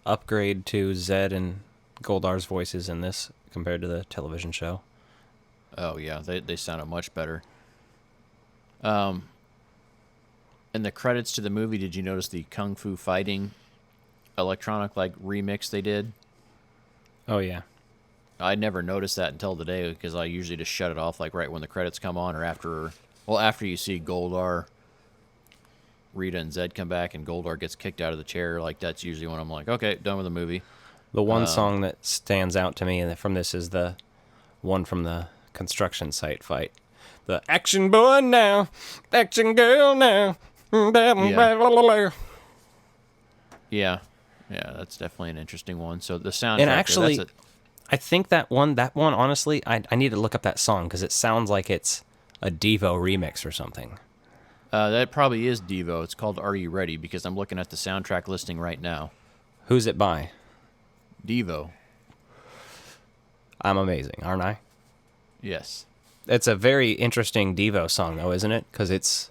upgrade to Zed and Goldar's voices in this compared to the television show. oh yeah, they sounded much better. In the credits to the movie, did you notice the Kung Fu Fighting electronic remix they did? Oh, yeah. I never noticed that until today because I usually just shut it off right when the credits come on or after you see Goldar, Rita, and Zed come back and Goldar gets kicked out of the chair. That's usually when I'm like, okay, done with the movie. The one song that stands out to me from this is the one from the construction site fight. The action boy now, action girl now. Yeah, that's definitely an interesting one. So the soundtrack. And actually, I think that one, honestly, I need to look up that song because it sounds like it's a Devo remix or something. That probably is Devo. It's called Are You Ready? Because I'm looking at the soundtrack listing right now. Who's it by? Devo. I'm amazing, aren't I? Yes. It's a very interesting Devo song, though, isn't it? Because it's...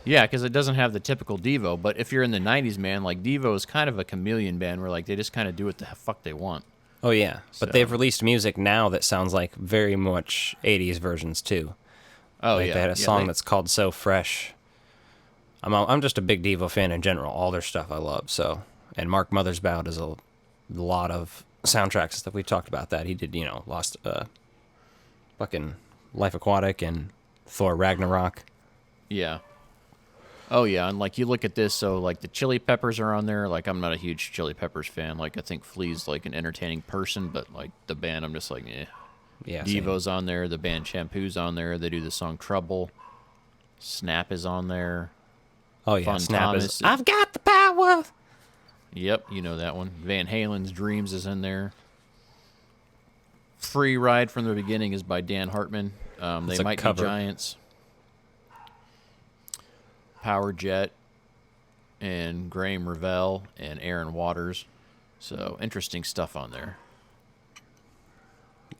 Yeah, because it doesn't have the typical Devo. But if you're in the 90s, man, Devo is kind of a chameleon band where they just kind of do what the fuck they want. Oh, yeah. But they've released music now that sounds like very much 80s versions, too. Oh, yeah. They had a song that's called So Fresh. I'm just a big Devo fan in general. All their stuff I love, so... And Mark Mothersbaugh does a lot of soundtracks and stuff. We talked about that. He did, Lost... fucking Life Aquatic and Thor Ragnarok. Yeah. Oh, yeah, and, you look at this, so, the Chili Peppers are on there. I'm not a huge Chili Peppers fan. I think Flea's, an entertaining person, but, the band, I'm just eh. Yeah, Devo's on there. The band Shampoo's on there. They do the song Trouble. Snap is on there. Oh, yeah, Fun Snap Thomas is... I've got the power! Yep, you know that one. Van Halen's Dreams is in there. Free Ride from the Beginning is by Dan Hartman. They Might Be Giants. Power Jet and Graham Revell and Aaron Waters. So, interesting stuff on there.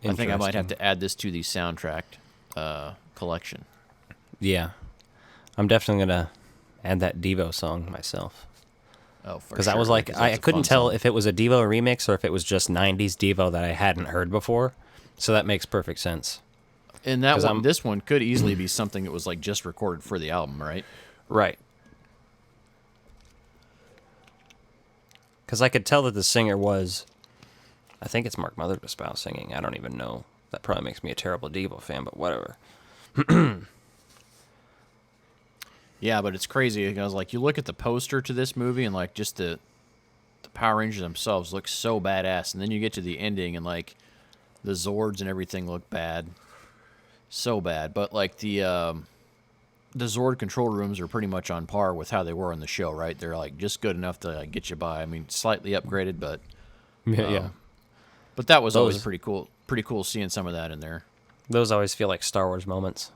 I think I might have to add this to the soundtrack collection. Yeah. I'm definitely going to add that Devo song myself. Oh, for sure. Because I was I couldn't tell if it was a Devo remix or if it was just 90s Devo that I hadn't heard before. So that makes perfect sense. And that one, this one could easily be something that was just recorded for the album, right? Right. Because I could tell that the singer was... I think it's Mark Mothersbaugh singing. I don't even know. That probably makes me a terrible Devo fan, but whatever. Yeah, but it's crazy because you look at the poster to this movie and just the Power Rangers themselves look so badass, and then you get to the ending and the Zords and everything look bad, so bad. But the Zord control rooms are pretty much on par with how they were in the show, right? They're just good enough to get you by. I mean, slightly upgraded, but yeah. But that was always pretty cool. Pretty cool seeing some of that in there. Those always feel like Star Wars moments.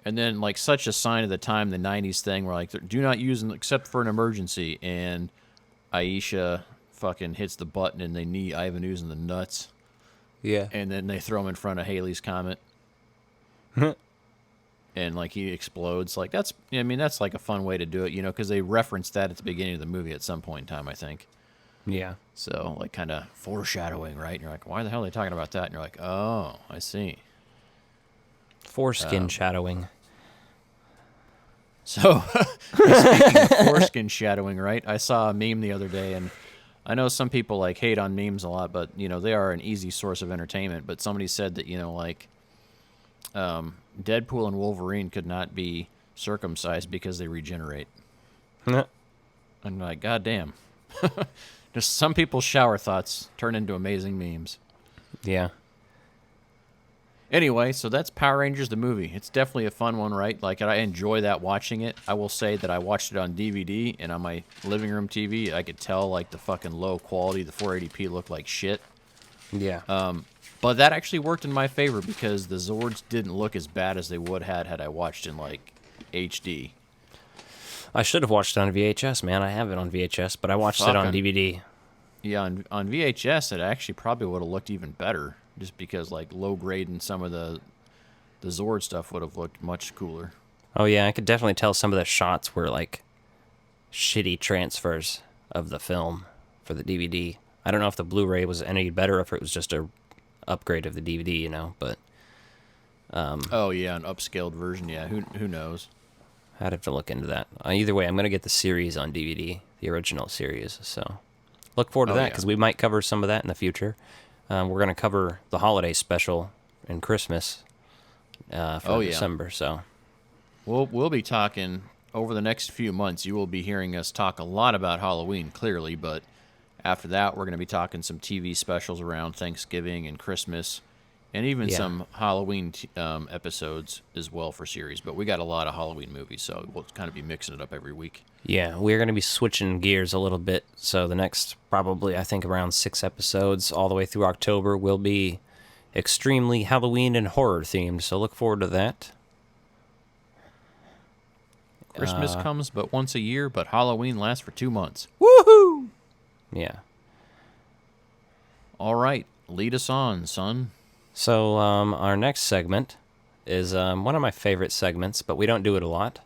And then, such a sign of the time, the 90s thing, where, do not use them except for an emergency. And Aisha fucking hits the button and they knee Ivan Ooze in the nuts. Yeah. And then they throw him in front of Halley's Comet. And, he explodes. That's a fun way to do it, because they referenced that at the beginning of the movie at some point in time, I think. Yeah. So, kind of foreshadowing, right? And you're like, why the hell are they talking about that? And you're like, oh, I see. Foreskin shadowing. So, speaking of foreskin shadowing, right? I saw a meme the other day, and I know some people hate on memes a lot, but they are an easy source of entertainment. But somebody said that Deadpool and Wolverine could not be circumcised because they regenerate. I'm like, God damn. Just some people's shower thoughts turn into amazing memes. Yeah. Anyway, so that's Power Rangers the movie. It's definitely a fun one, right? Like, I enjoy that watching it. I will say that I watched it on DVD, and on my living room TV, I could tell, like, the fucking low quality, the 480p looked like shit. Yeah. But that actually worked in my favor because the Zords didn't look as bad as they would had I watched in, like, HD. I should have watched it on VHS, man. I have it on VHS, but I watched it on DVD. Yeah, on VHS, it actually probably would have looked even better. Just because, like, low grade and some of the Zord stuff would have looked much cooler. Oh, yeah, I could definitely tell some of the shots were, like, shitty transfers of the film for the DVD. I don't know if the Blu-ray was any better or if it was just a upgrade of the DVD, you know, but... oh, yeah, an upscaled version, yeah, who knows? I'd have to look into that. Either way, I'm going to get the series on DVD, the original series, so... Look forward to that, because we might cover some of that in the future. We're going to cover the holiday special and Christmas for December, so... We'll be talking over the next few months. You will be hearing us talk a lot about Halloween, clearly, but after that, we're going to be talking some TV specials around Thanksgiving and Christmas, and even some Halloween episodes as well for series. But we got a lot of Halloween movies, so we'll kind of be mixing it up every week. Yeah, we're going to be switching gears a little bit. So the next, probably, I think, around 6 episodes all the way through October will be extremely Halloween and horror themed. So look forward to that. Christmas comes but once a year, but Halloween lasts for 2 months. Woohoo! Yeah. All right, lead us on, son. So our next segment is one of my favorite segments, but we don't do it a lot.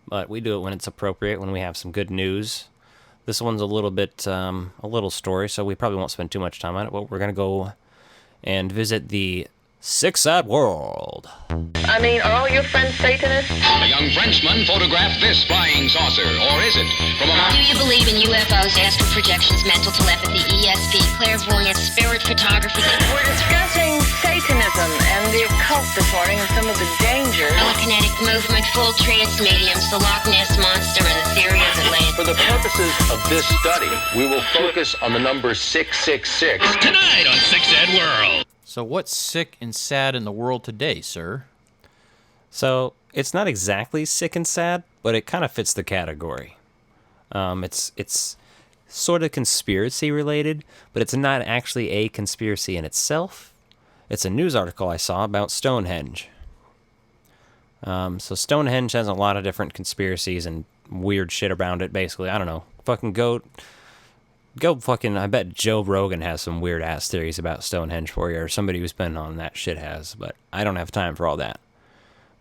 But we do it when it's appropriate, when we have some good news. This one's a little bit, a little story, so we probably won't spend too much time on it, but we're going to go and visit the Six-Eyed World. I mean, are all your friends Satanists? A young Frenchman photographed this flying saucer, or is it? From a... Do you believe in UFOs, astral projections, mental telepathy, ESP, clairvoyance, spirit photography? We're discussing Satanism and the occult this morning and some of the dangers. Telekinetic movement, full trance mediums, the Loch Ness Monster, and the theory of Atlantis. For the purposes of this study, we will focus on the number 666. Tonight on Six-Eyed World. So what's sick and sad in the world today, sir? So it's not exactly sick and sad, but it kind of fits the category. It's sort of conspiracy related, but it's not actually a conspiracy in itself. It's a news article I saw about Stonehenge. So Stonehenge has a lot of different conspiracies and weird shit around it, basically. I don't know. Fucking go fucking, I bet Joe Rogan has some weird-ass theories about Stonehenge for you, or somebody who's been on that shit has, but I don't have time for all that.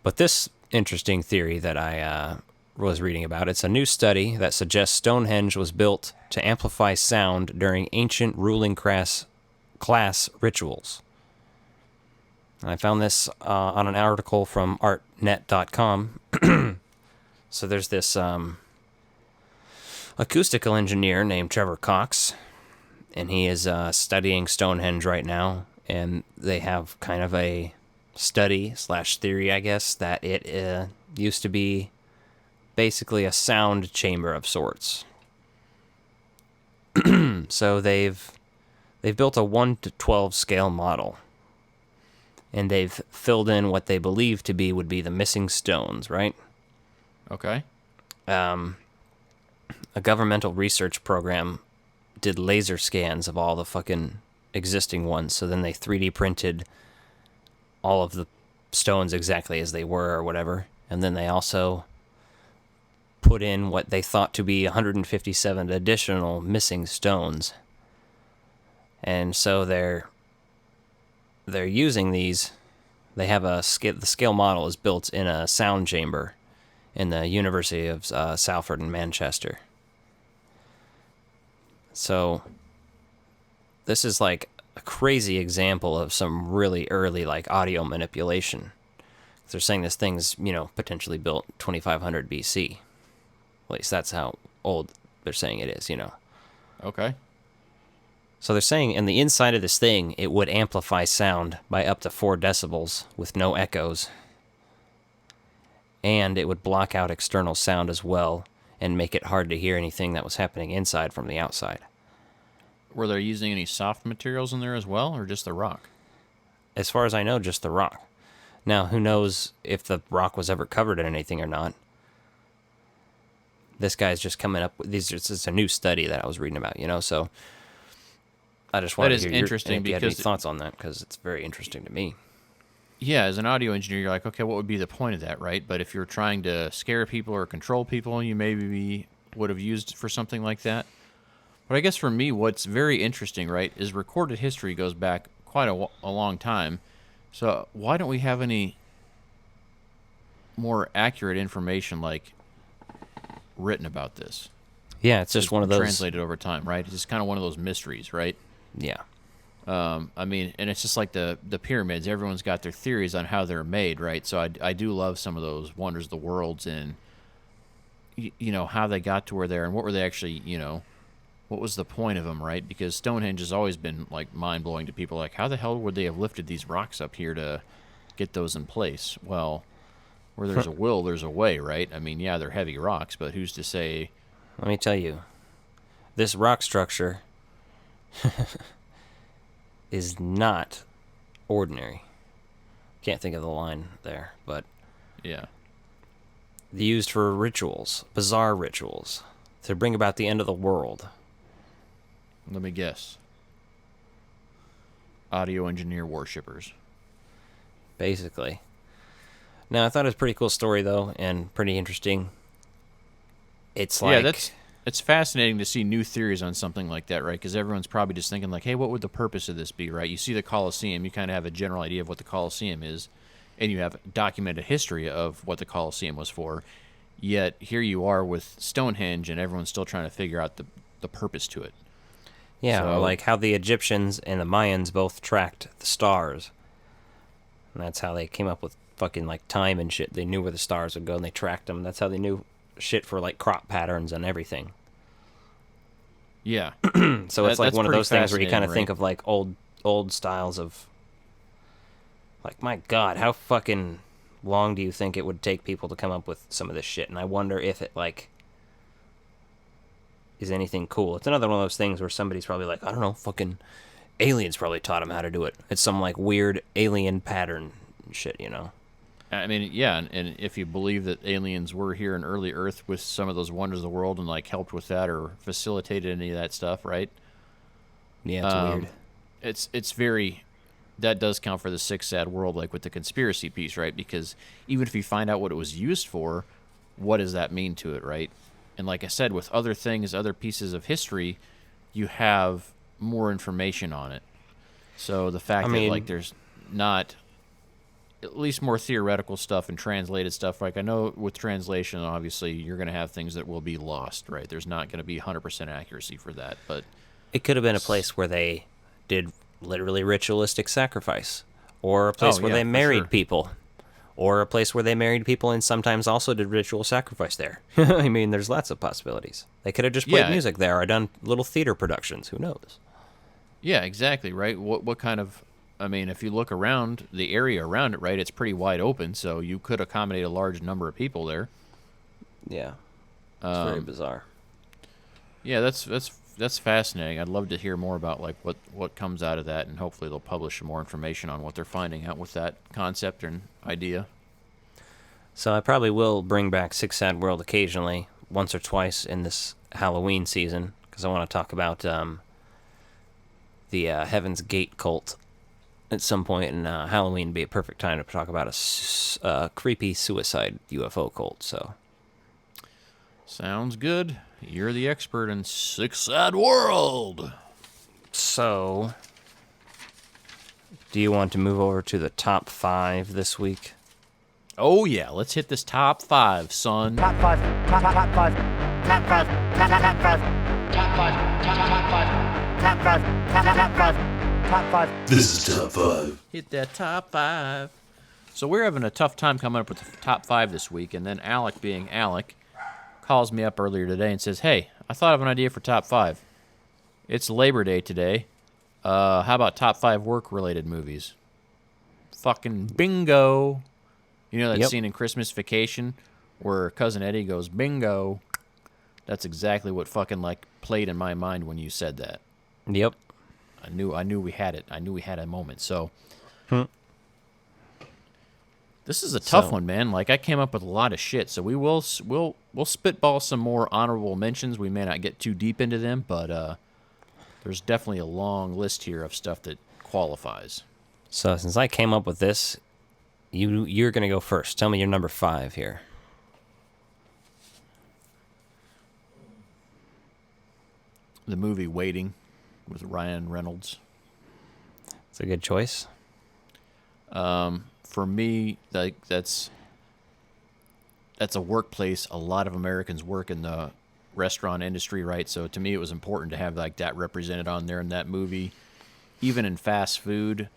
But this interesting theory that I was reading about, it's a new study that suggests Stonehenge was built to amplify sound during ancient ruling class rituals. I found this on an article from artnet.com. So there's this... acoustical engineer named Trevor Cox, and he is studying Stonehenge right now, and they have kind of a study/theory, I guess, that it used to be basically a sound chamber of sorts. So they've built a 1:12 scale model, and they've filled in what they believe to be would be the missing stones, right? Okay. A governmental research program did laser scans of all the fucking existing ones, so then they 3D printed all of the stones exactly as they were or whatever, and then they also put in what they thought to be 157 additional missing stones. And so they're using these. They have the scale model is built in a sound chamber in the University of Salford in Manchester. So this is like a crazy example of some really early like audio manipulation. They're saying this thing's, potentially built 2500 BC. At least that's how old they're saying it is, Okay. So they're saying in the inside of this thing, it would amplify sound by up to 4 decibels with no echoes. And it would block out external sound as well and make it hard to hear anything that was happening inside from the outside. Were they using any soft materials in there as well, or just the rock? As far as I know, just the rock. Now, who knows if the rock was ever covered in anything or not. This guy's just coming up with these. It's a new study that I was reading about, so I just wanted to hear if you had any thoughts on that, because it's very interesting to me. Yeah, as an audio engineer, you're like, okay, what would be the point of that, right? But if you're trying to scare people or control people, you maybe would have used it for something like that. But I guess for me, what's very interesting, right, is recorded history goes back quite a long time. So why don't we have any more accurate information, like, written about this? Yeah, it's just one of those... Translated over time, right? It's just kind of one of those mysteries, right? Yeah. I mean, and it's just like the pyramids. Everyone's got their theories on how they're made, right? So I do love some of those wonders of the worlds and, how they got to where they are and what were they actually, what was the point of them, right? Because Stonehenge has always been, like, mind-blowing to people. Like, how the hell would they have lifted these rocks up here to get those in place? Well, where there's a will, there's a way, right? I mean, yeah, they're heavy rocks, but who's to say... Let me tell you, this rock structure is not ordinary. Can't think of the line there, but... Yeah. Used for rituals, bizarre rituals, to bring about the end of the world. Let me guess. Audio engineer worshippers. Basically. Now, I thought it was a pretty cool story, though, and pretty interesting. It's like... Yeah, it's fascinating to see new theories on something like that, right? Because everyone's probably just thinking, like, hey, what would the purpose of this be, right? You see the Colosseum, you kind of have a general idea of what the Colosseum is, and you have documented history of what the Colosseum was for. Yet, here you are with Stonehenge, and everyone's still trying to figure out the purpose to it. Yeah, or like how the Egyptians and the Mayans both tracked the stars. And that's how they came up with fucking, like, time and shit. They knew where the stars would go, and they tracked them. That's how they knew shit for, like, crop patterns and everything. Yeah. So it's like one of those things where you kind of think of, like, old styles of... Like, my God, how fucking long do you think it would take people to come up with some of this shit? And I wonder if it, like... is anything cool. It's another one of those things where somebody's probably like, I don't know, fucking aliens probably taught them how to do it. It's some, like, weird alien pattern shit, I mean, yeah, and if you believe that aliens were here in early Earth with some of those wonders of the world and, like, helped with that or facilitated any of that stuff, right? Yeah, it's weird. It's very... That does count for the sick, sad world, like with the conspiracy piece, right? Because even if you find out what it was used for, what does that mean to it, right? And like I said, with other things, other pieces of history, you have more information on it. So the fact that, like, there's not at least more theoretical stuff and translated stuff. Like, I know with translation, obviously, you're going to have things that will be lost, right? There's not going to be 100% accuracy for that. But it could have been a place where they did literally ritualistic sacrifice, or a place where they married people. Or a place where they married people and sometimes also did ritual sacrifice there. I mean, there's lots of possibilities. They could have just played music there or done little theater productions. Who knows? Yeah, exactly, right? What kind of... I mean, if you look around, the area around it, right, it's pretty wide open, so you could accommodate a large number of people there. Yeah. It's very bizarre. Yeah, that's fascinating. I'd love to hear more about, like, what comes out of that, and hopefully they'll publish some more information on what they're finding out with that concept and idea. So I probably will bring back Sick Sad World occasionally, once or twice in this Halloween season, because I want to talk about the Heaven's Gate cult at some point, and Halloween would be a perfect time to talk about a creepy suicide UFO cult. So sounds good. You're the expert in Sick Sad World. So, do you want to move over to the top 5 this week? Oh yeah, let's hit this top 5, son. Top 5. Top 5. Top 5. Top 5. Top 5. Top 5. Top 5. Top 5. Top 5. Top 5. This is top 5. Hit that top 5. So we're having a tough time coming up with the top 5 this week, and then Alec, being Alec, calls me up earlier today and says, hey, I thought of an idea for top 5. It's Labor Day today, How about top 5 work-related movies? Fucking bingo. You know that scene in Christmas Vacation where Cousin Eddie goes, bingo? That's exactly what fucking, like, played in my mind when you said that. Yep. I knew we had it. I knew we had a moment, so... This is a tough one, man. Like, I came up with a lot of shit, so we'll spitball some more honorable mentions. We may not get too deep into them, but there's definitely a long list here of stuff that qualifies. So since I came up with this, you're going to go first. Tell me your number 5 here. The movie Waiting with Ryan Reynolds. It's a good choice. For me, like that's a workplace. A lot of Americans work in the restaurant industry, right? So to me, it was important to have like that represented on there in that movie. Even in fast food,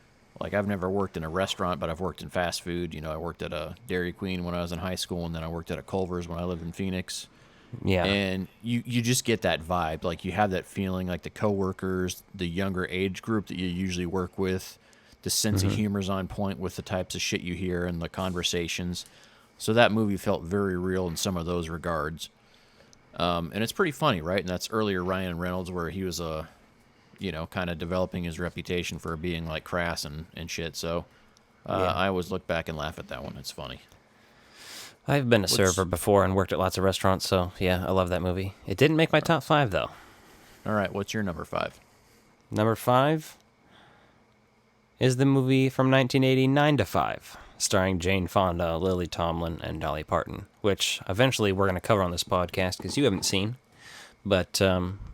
like I've never worked in a restaurant, but I've worked in fast food. You know, I worked at a Dairy Queen when I was in high school, and then I worked at a Culver's when I lived in Phoenix. Yeah. And you just get that vibe. Like you have that feeling, like the coworkers, the younger age group that you usually work with. The sense of humor's on point with the types of shit you hear and the conversations. So that movie felt very real in some of those regards. And it's pretty funny, right? And that's earlier Ryan Reynolds where he was, kind of developing his reputation for being like crass and shit. So I always look back and laugh at that one. It's funny. I've been a server before and worked at lots of restaurants, so yeah, I love that movie. It didn't make my top 5, though. All right, what's your number 5? Number 5 is the movie from 1980, 9 to 5, starring Jane Fonda, Lily Tomlin, and Dolly Parton, which eventually we're going to cover on this podcast because you haven't seen. But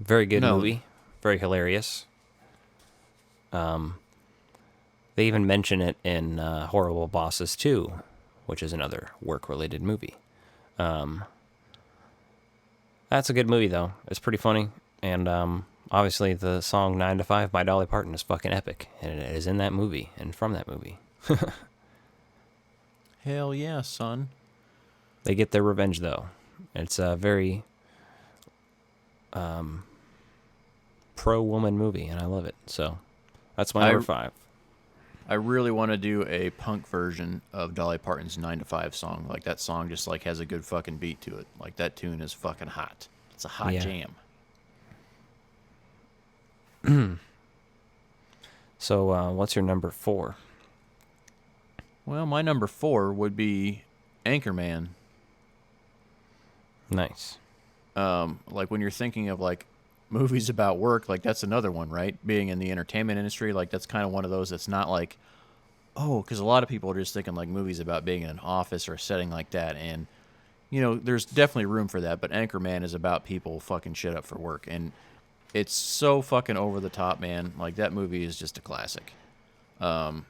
very good movie, very hilarious. They even mention it in Horrible Bosses 2, which is another work-related movie. That's a good movie, though. It's pretty funny, and obviously the song 9 to 5 by Dolly Parton is fucking epic, and it is in that movie, and from that movie. Hell yeah, son. They get their revenge, though. It's a very pro-woman movie, and I love it. So that's my number 5. I really want to do a punk version of Dolly Parton's 9 to 5 song. Like, that song just, like, has a good fucking beat to it. Like, that tune is fucking hot. It's a hot jam. So, what's your number 4? Well, my number 4 would be Anchorman. Nice. Like, when you're thinking of, like, movies about work, like, that's another one, right? Being in the entertainment industry, like, that's kind of one of those that's not like, oh, because a lot of people are just thinking, like, movies about being in an office or a setting like that, and, you know, there's definitely room for that, but Anchorman is about people fucking shit up for work, and it's so fucking over the top, man. Like, that movie is just a classic. I'm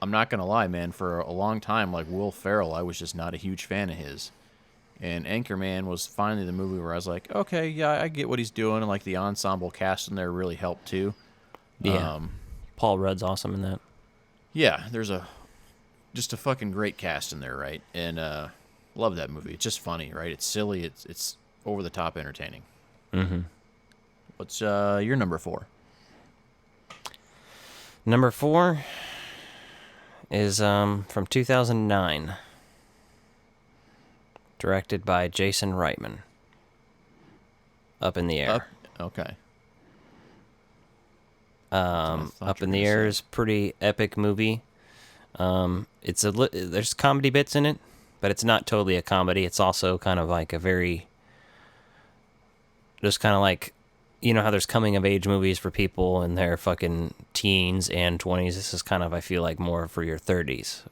not gonna lie, man, for a long time, like, Will Ferrell, I was just not a huge fan of his. And Anchorman was finally the movie where I was like, okay, yeah, I get what he's doing, and like the ensemble cast in there really helped too. Yeah. Paul Rudd's awesome in that. Yeah, there's just a fucking great cast in there, right? And love that movie. It's just funny, right? It's silly. It's over the top entertaining. Mm-hmm. What's your number 4? Number 4 is from 2009. Directed by Jason Reitman. Up in the Air. Okay. Up in the Air is a pretty epic movie. There's comedy bits in it, but it's not totally a comedy. It's also kind of like a very, just kind of like, you know how there's coming of age movies for people in their fucking teens and 20s. This is kind of, I feel like, more for your 30s.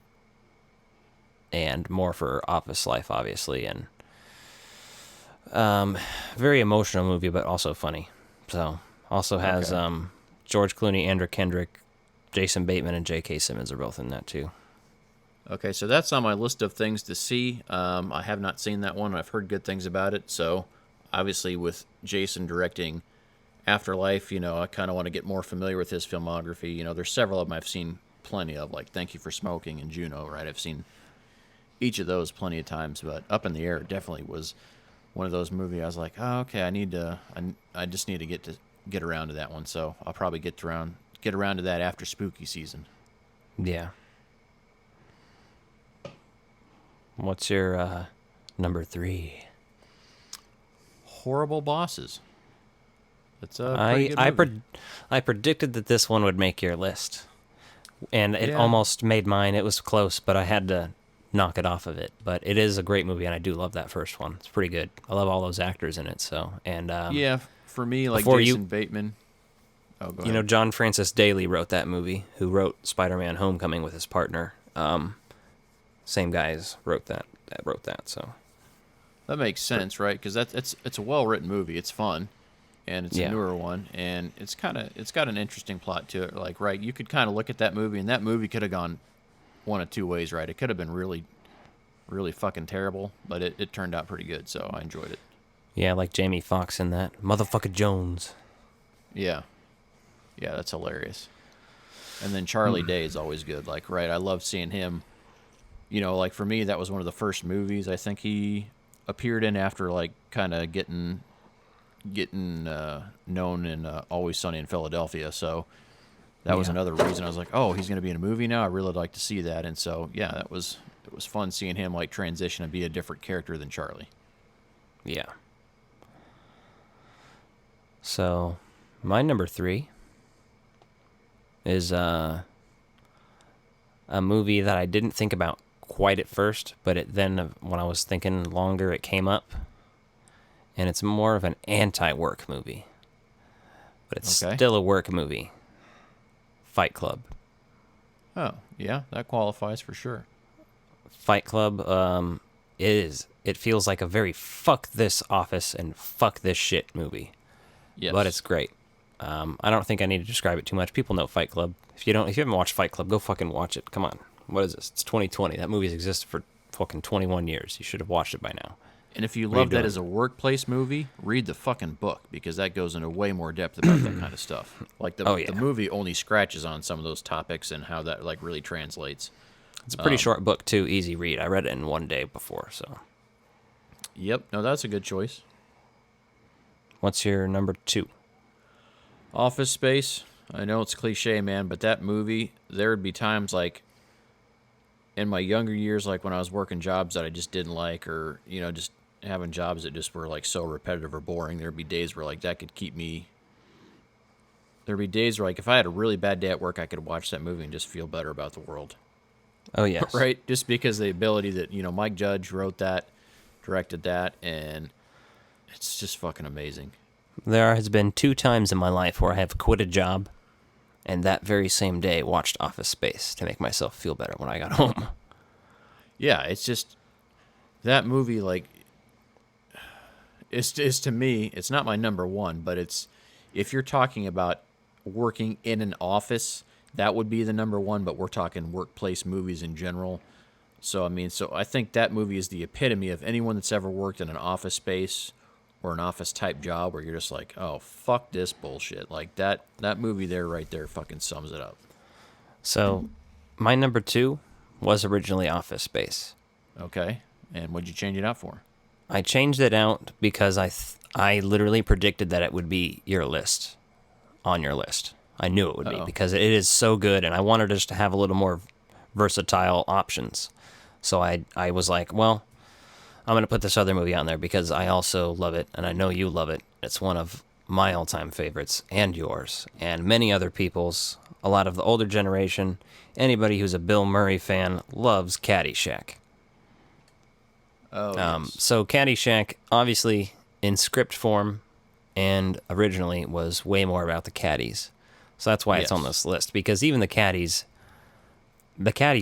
And more for office life, obviously, and very emotional movie, but also funny. So, also has George Clooney, Andrew Kendrick, Jason Bateman, and J.K. Simmons are both in that too. Okay, so that's on my list of things to see. I have not seen that one. I've heard good things about it. So, obviously, with Jason directing Afterlife, you know, I kind of want to get more familiar with his filmography. You know, there's several of them I've seen plenty of, like Thank You for Smoking and Juno, right? I've seen each of those plenty of times, but Up in the Air definitely was one of those movies I was like, oh, okay, I just need to get around to that one. So I'll probably get around to that after spooky season. Yeah. What's your number 3? Horrible Bosses. That's a pretty good movie. I predicted that this one would make your list, and it almost made mine. It was close, but I had to knock it off of it. But it is a great movie, and I do love that first one. It's pretty good. I love all those actors in it. So for me, like Jason Bateman. Oh, go ahead. You know, John Francis Daley wrote that movie. Who wrote Spider-Man: Homecoming with his partner? Same guys wrote that. So that makes sense, right? Because it's a well-written movie. It's fun, and it's a newer one, and it's got an interesting plot to it. Like, right, you could kind of look at that movie, and that movie could have gone one of two ways, right? It could have been really, really fucking terrible, but it turned out pretty good, so I enjoyed it. Yeah, like Jamie Foxx in that. Motherfucker Jones. Yeah, that's hilarious. And then Charlie Day is always good. Like, right, I love seeing him. You know, like for me, that was one of the first movies I think he appeared in after like kind of getting known in Always Sunny in Philadelphia. So that was another reason I was like, oh, he's going to be in a movie now. I really like to see that. And so it was fun seeing him like transition and be a different character than Charlie. Yeah. So my number 3 is a movie that I didn't think about quite at first, but then when I was thinking longer, it came up, and it's more of an anti-work movie, but it's still a work movie. Fight Club. Oh, yeah, that qualifies for sure. Fight Club it feels like a very fuck this office and fuck this shit movie. Yes. But it's great. I don't think I need to describe it too much. People know Fight Club. If you haven't watched Fight Club, go fucking watch it. Come on. What is this? It's 2020. That movie's existed for fucking 21 years. You should have watched it by now. And if you love that as a workplace movie, read the fucking book, because that goes into way more depth about that kind of stuff. Like the movie only scratches on some of those topics and how that like really translates. It's a pretty short book too, easy read. I read it in one day before, so. Yep, no, that's a good choice. What's your number 2? Office Space. I know it's cliche, man, but that movie, there would be times like in my younger years, like when I was working jobs that I just didn't like, or, you know, just having jobs that just were like so repetitive or boring, there'd be days where like that could keep me. There'd be days where like if I had a really bad day at work, I could watch that movie and just feel better about the world. Oh, yes. Right? Just because the ability that, you know, Mike Judge wrote that, directed that, and it's just fucking amazing. There has been 2 times in my life where I have quit a job and that very same day watched Office Space to make myself feel better when I got home. Yeah, it's just that movie, like, it's to me, it's not my number 1, but it's, if you're talking about working in an office, that would be the number 1, but we're talking workplace movies in general. So, I mean, I think that movie is the epitome of anyone that's ever worked in an office space or an office type job where you're just like, oh, fuck this bullshit. Like that movie there, right there, fucking sums it up. So, my number 2 was originally Office Space. Okay, and what'd you change it out for? I changed it out because I literally predicted that it would be on your list. I knew it would be because it is so good, and I wanted us to have a little more versatile options. So I was like, well, I'm going to put this other movie on there because I also love it, and I know you love it. It's one of my all-time favorites, and yours, and many other people's. A lot of the older generation, anybody who's a Bill Murray fan, loves Caddyshack. Oh, yes. So Caddyshack, obviously, in script form and originally was way more about the caddies. So that's why it's on this list, because even the caddy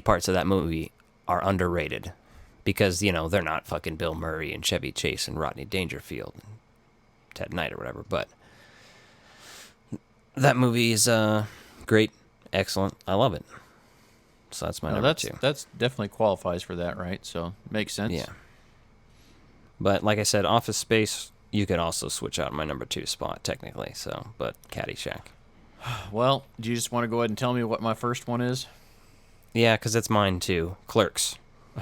parts of that movie are underrated. Because, you know, they're not fucking Bill Murray and Chevy Chase and Rodney Dangerfield and Ted Knight or whatever. But that movie is great, excellent. I love it. So that's my number 2. That's definitely qualifies for that, right? So makes sense. Yeah. But like I said, Office Space, you could also switch out my number 2 spot, technically. So, but Caddyshack. Well, do you just want to go ahead and tell me what my first one is? Yeah, because it's mine too. Clerks.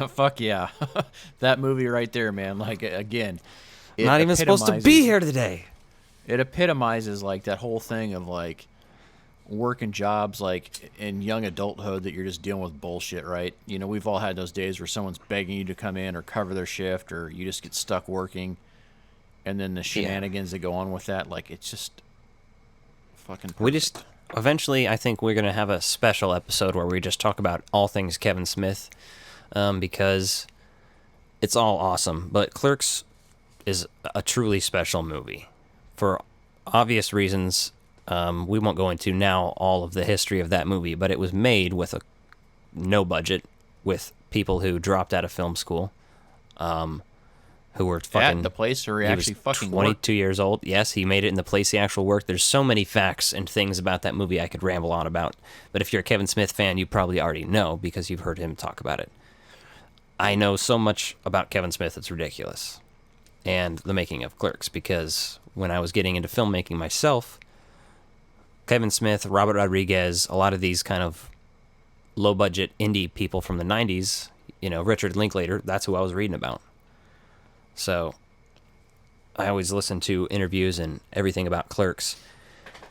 Fuck yeah. That movie right there, man. Like, again. Not even supposed to be here today. It epitomizes like that whole thing of like working jobs like in young adulthood that you're just dealing with bullshit, right? You know, we've all had those days where someone's begging you to come in or cover their shift, or you just get stuck working, and then the shenanigans that go on with that, like it's just fucking perfect. We just eventually, I think we're gonna have a special episode where we just talk about all things Kevin Smith, because it's all awesome. But Clerks is a truly special movie for obvious reasons. We won't go into now all of the history of that movie, but it was made with no budget, with people who dropped out of film school, who were fucking... At the place where he actually fucking 22 years old. Yes, he made it in the place he actually worked. There's so many facts and things about that movie I could ramble on about. But if you're a Kevin Smith fan, you probably already know because you've heard him talk about it. I know so much about Kevin Smith, it's ridiculous. And the making of Clerks, because when I was getting into filmmaking myself... Kevin Smith, Robert Rodriguez, a lot of these kind of low-budget indie people from the 90s, you know, Richard Linklater, that's who I was reading about. So I always listen to interviews and everything about Clerks.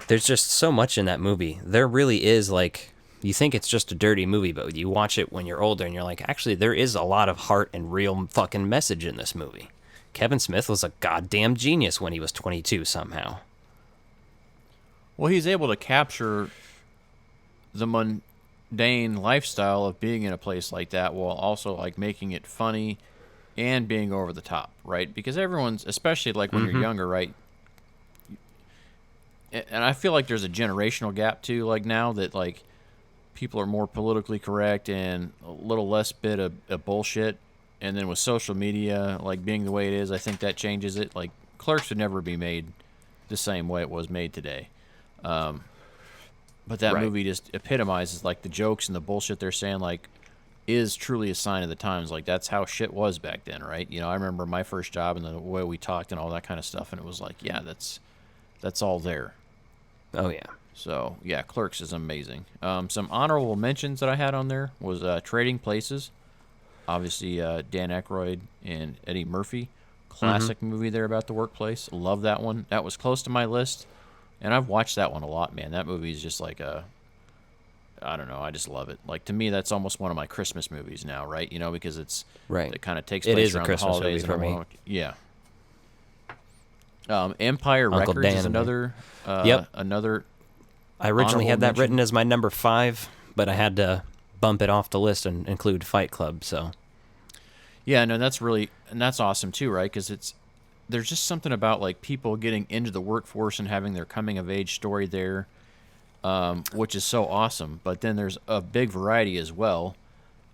There's just so much in that movie. There really is, like, you think it's just a dirty movie, but you watch it when you're older and you're like, actually, there is a lot of heart and real fucking message in this movie. Kevin Smith was a goddamn genius when he was 22 somehow. Well, he's able to capture the mundane lifestyle of being in a place like that while also like making it funny and being over the top, right? Because everyone's, especially like when you're younger, right? And I feel like there's a generational gap too, like now that like people are more politically correct and a little less bit of bullshit. And then with social media, like being the way it is, I think that changes it. Like Clerks would never be made the same way it was made today. But that movie just epitomizes like the jokes and the bullshit they're saying, like, is truly a sign of the times. Like that's how shit was back then, right? You know, I remember my first job and the way we talked and all that kind of stuff, and it was like, yeah, that's all there. Oh yeah. So yeah, Clerks is amazing. Some honorable mentions that I had on there was Trading Places. Obviously, Dan Aykroyd and Eddie Murphy. Classic movie there about the workplace. Love that one. That was close to my list. And I've watched that one a lot, man. That movie is just like I don't know, I just love it. Like, to me, that's almost one of my Christmas movies now, right? You know, because it kind of takes place around the holidays. It is a Christmas movie for me. Yeah. Empire Uncle Records Dan is another... another... I originally had that written as my number 5, but I had to bump it off the list and include Fight Club, so... Yeah, no, that's really... And that's awesome, too, right? Because there's just something about like people getting into the workforce and having their coming of age story there, which is so awesome. But then there's a big variety as well,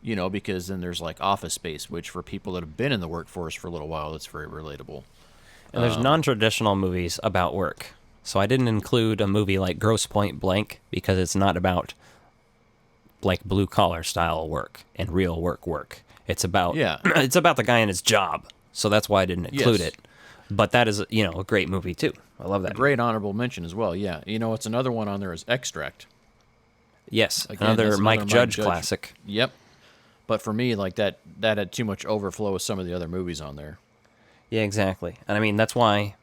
you know, because then there's like Office Space, which for people that have been in the workforce for a little while, it's very relatable. And there's non-traditional movies about work. So I didn't include a movie like Grosse Point Blank because it's not about like blue collar style work and real work. It's about it's about the guy and his job. So that's why I didn't include it. But that is, you know, a great movie, too. I love that. A great honorable mention as well, yeah. You know, what's another one on there is Extract. Yes, another Mike Judge classic. Yep. But for me, like, that had too much overflow with some of the other movies on there. Yeah, exactly. And, I mean, that's why...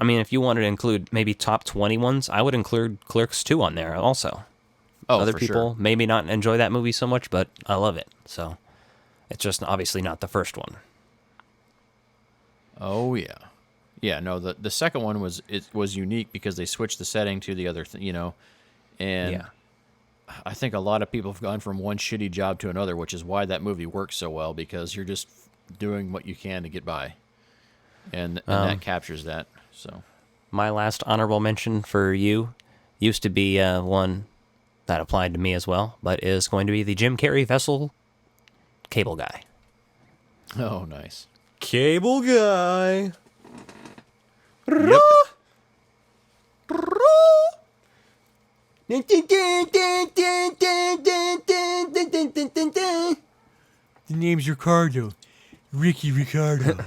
I mean, if you wanted to include maybe top 20 ones, I would include Clerks 2 on there also. Oh, Other for people maybe not enjoy that movie so much, but I love it. So, it's just obviously not the first one. Oh yeah, yeah. No, the second one was unique because they switched the setting to the other, you know, and I think a lot of people have gone from one shitty job to another, which is why that movie works so well because you're just doing what you can to get by, and that captures that. So, my last honorable mention for you used to be one that applied to me as well, but is going to be the Jim Carrey vessel Cable Guy. Oh, nice. Cable Guy. Yep. The name's Ricardo. Ricky Ricardo.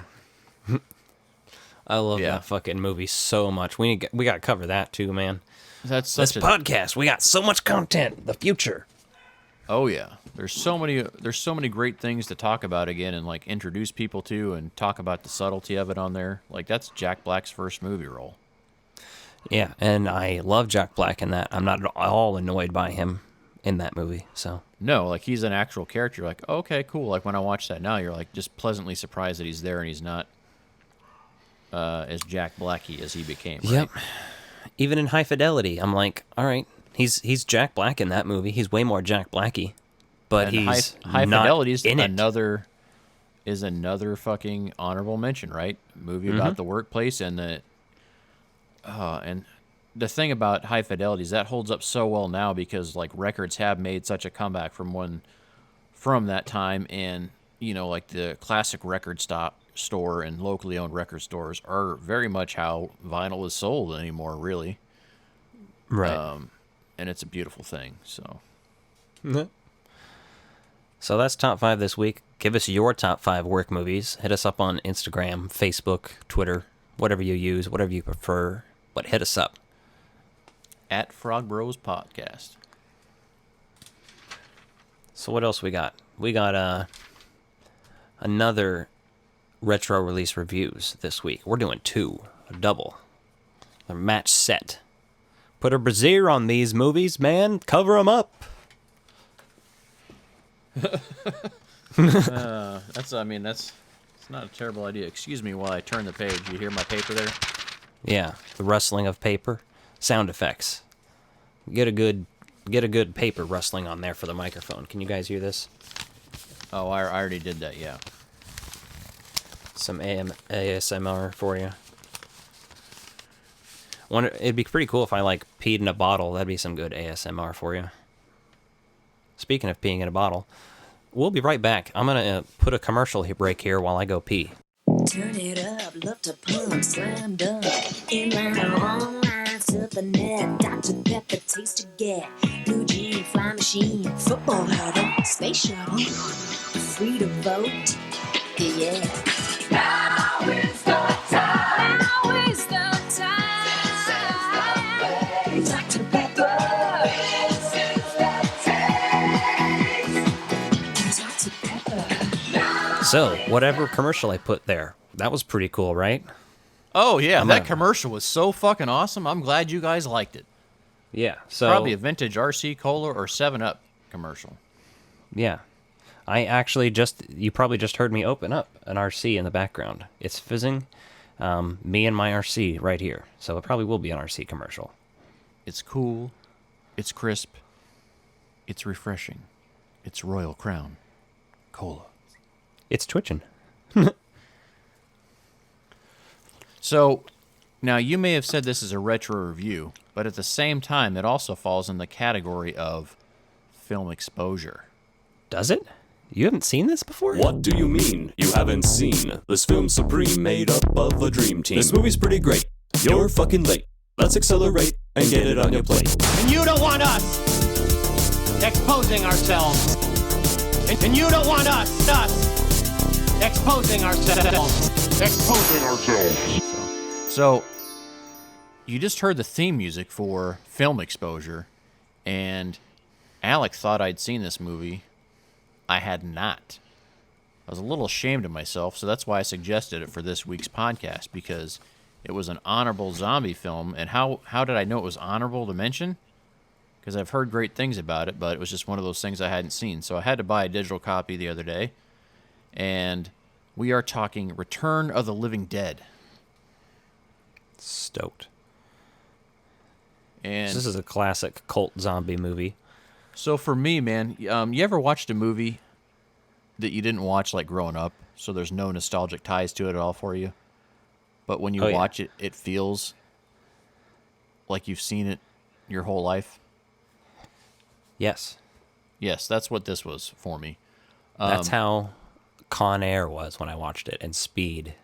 I love that fucking movie so much. We got to cover that too, man. That's this podcast. We got so much content. The future. Oh yeah, there's so many great things to talk about again, and like introduce people to, and talk about the subtlety of it on there. Like that's Jack Black's first movie role. Yeah, and I love Jack Black in that. I'm not at all annoyed by him in that movie. So No, like he's an actual character. You're like, oh, okay, cool. Like when I watch that now, you're like just pleasantly surprised that he's there and he's not as Jack Blacky as he became. Right? Yep. Even in High Fidelity, I'm like, all right, he's Jack Black in that movie. He's way more Jack Blacky, but and he's High not Fidelity is in it. another fucking honorable mention, right? Movie about the workplace and the thing about High Fidelity is that holds up so well now because like records have made such a comeback from that time, and you know, like the classic record store and locally owned record stores are very much how vinyl is sold anymore, really. Right. And it's a beautiful thing. So. So that's top 5 this week. Give us your top 5 work movies. Hit us up on Instagram, Facebook, Twitter, whatever you use, whatever you prefer. But hit us up. At Frog Bros Podcast. So what else we got? We got another retro release reviews this week. We're doing 2, a double, a match set. Put a brassiere on these movies, man. Cover them up. It's not a terrible idea. Excuse me while I turn the page. You hear my paper there? Yeah, the rustling of paper. Sound effects. Get a good paper rustling on there for the microphone. Can you guys hear this? Oh, I already did that, yeah. Some ASMR for you. It'd be pretty cool if I like peed in a bottle. That'd be some good ASMR for you. Speaking of peeing in a bottle, we'll be right back. I'm gonna put a commercial break here while I go pee. Turn it up, love to pump, slam dunk. Inline or online, surf the net. Dr. Pepper, taste to get. Blue jean, fly machine, football huddle, space shuttle. Free to vote, yeah. Now is the time. Now is the time. Dr. Pepper. This is the taste. Dr. Pepper. So, whatever commercial I put there, that was pretty cool, right? Oh, yeah, that commercial was so fucking awesome. I'm glad you guys liked it. Yeah, so... Probably a vintage RC Cola or 7-Up commercial. Yeah. You probably just heard me open up an RC in the background. It's fizzing. Me and my RC right here. So it probably will be an RC commercial. It's cool. It's crisp. It's refreshing. It's Royal Crown Cola. It's twitching. So, now you may have said this is a retro review, but at the same time, it also falls in the category of film exposure. Does it? You haven't seen this before? What do you mean you haven't seen this film supreme made up of a dream team? This movie's pretty great. You're fucking late. Let's accelerate and get it on your plate. And you don't want us exposing ourselves. And you don't want us exposing ourselves. Exposing ourselves. So, you just heard the theme music for Film Exposure, and Alec thought I'd seen this movie. I had not. I was a little ashamed of myself, so that's why I suggested it for this week's podcast, because it was an honorable zombie film. And how did I know it was honorable to mention? Because I've heard great things about it, but it was just one of those things I hadn't seen. So I had to buy a digital copy the other day, and we are talking Return of the Living Dead. Stoked. And this is a classic cult zombie movie. So for me, man, you ever watched a movie that you didn't watch like growing up, so there's no nostalgic ties to it at all for you, but when you watch it, it feels like you've seen it your whole life? Yes. Yes, that's what this was for me. That's how Con Air was when I watched it, and Speed.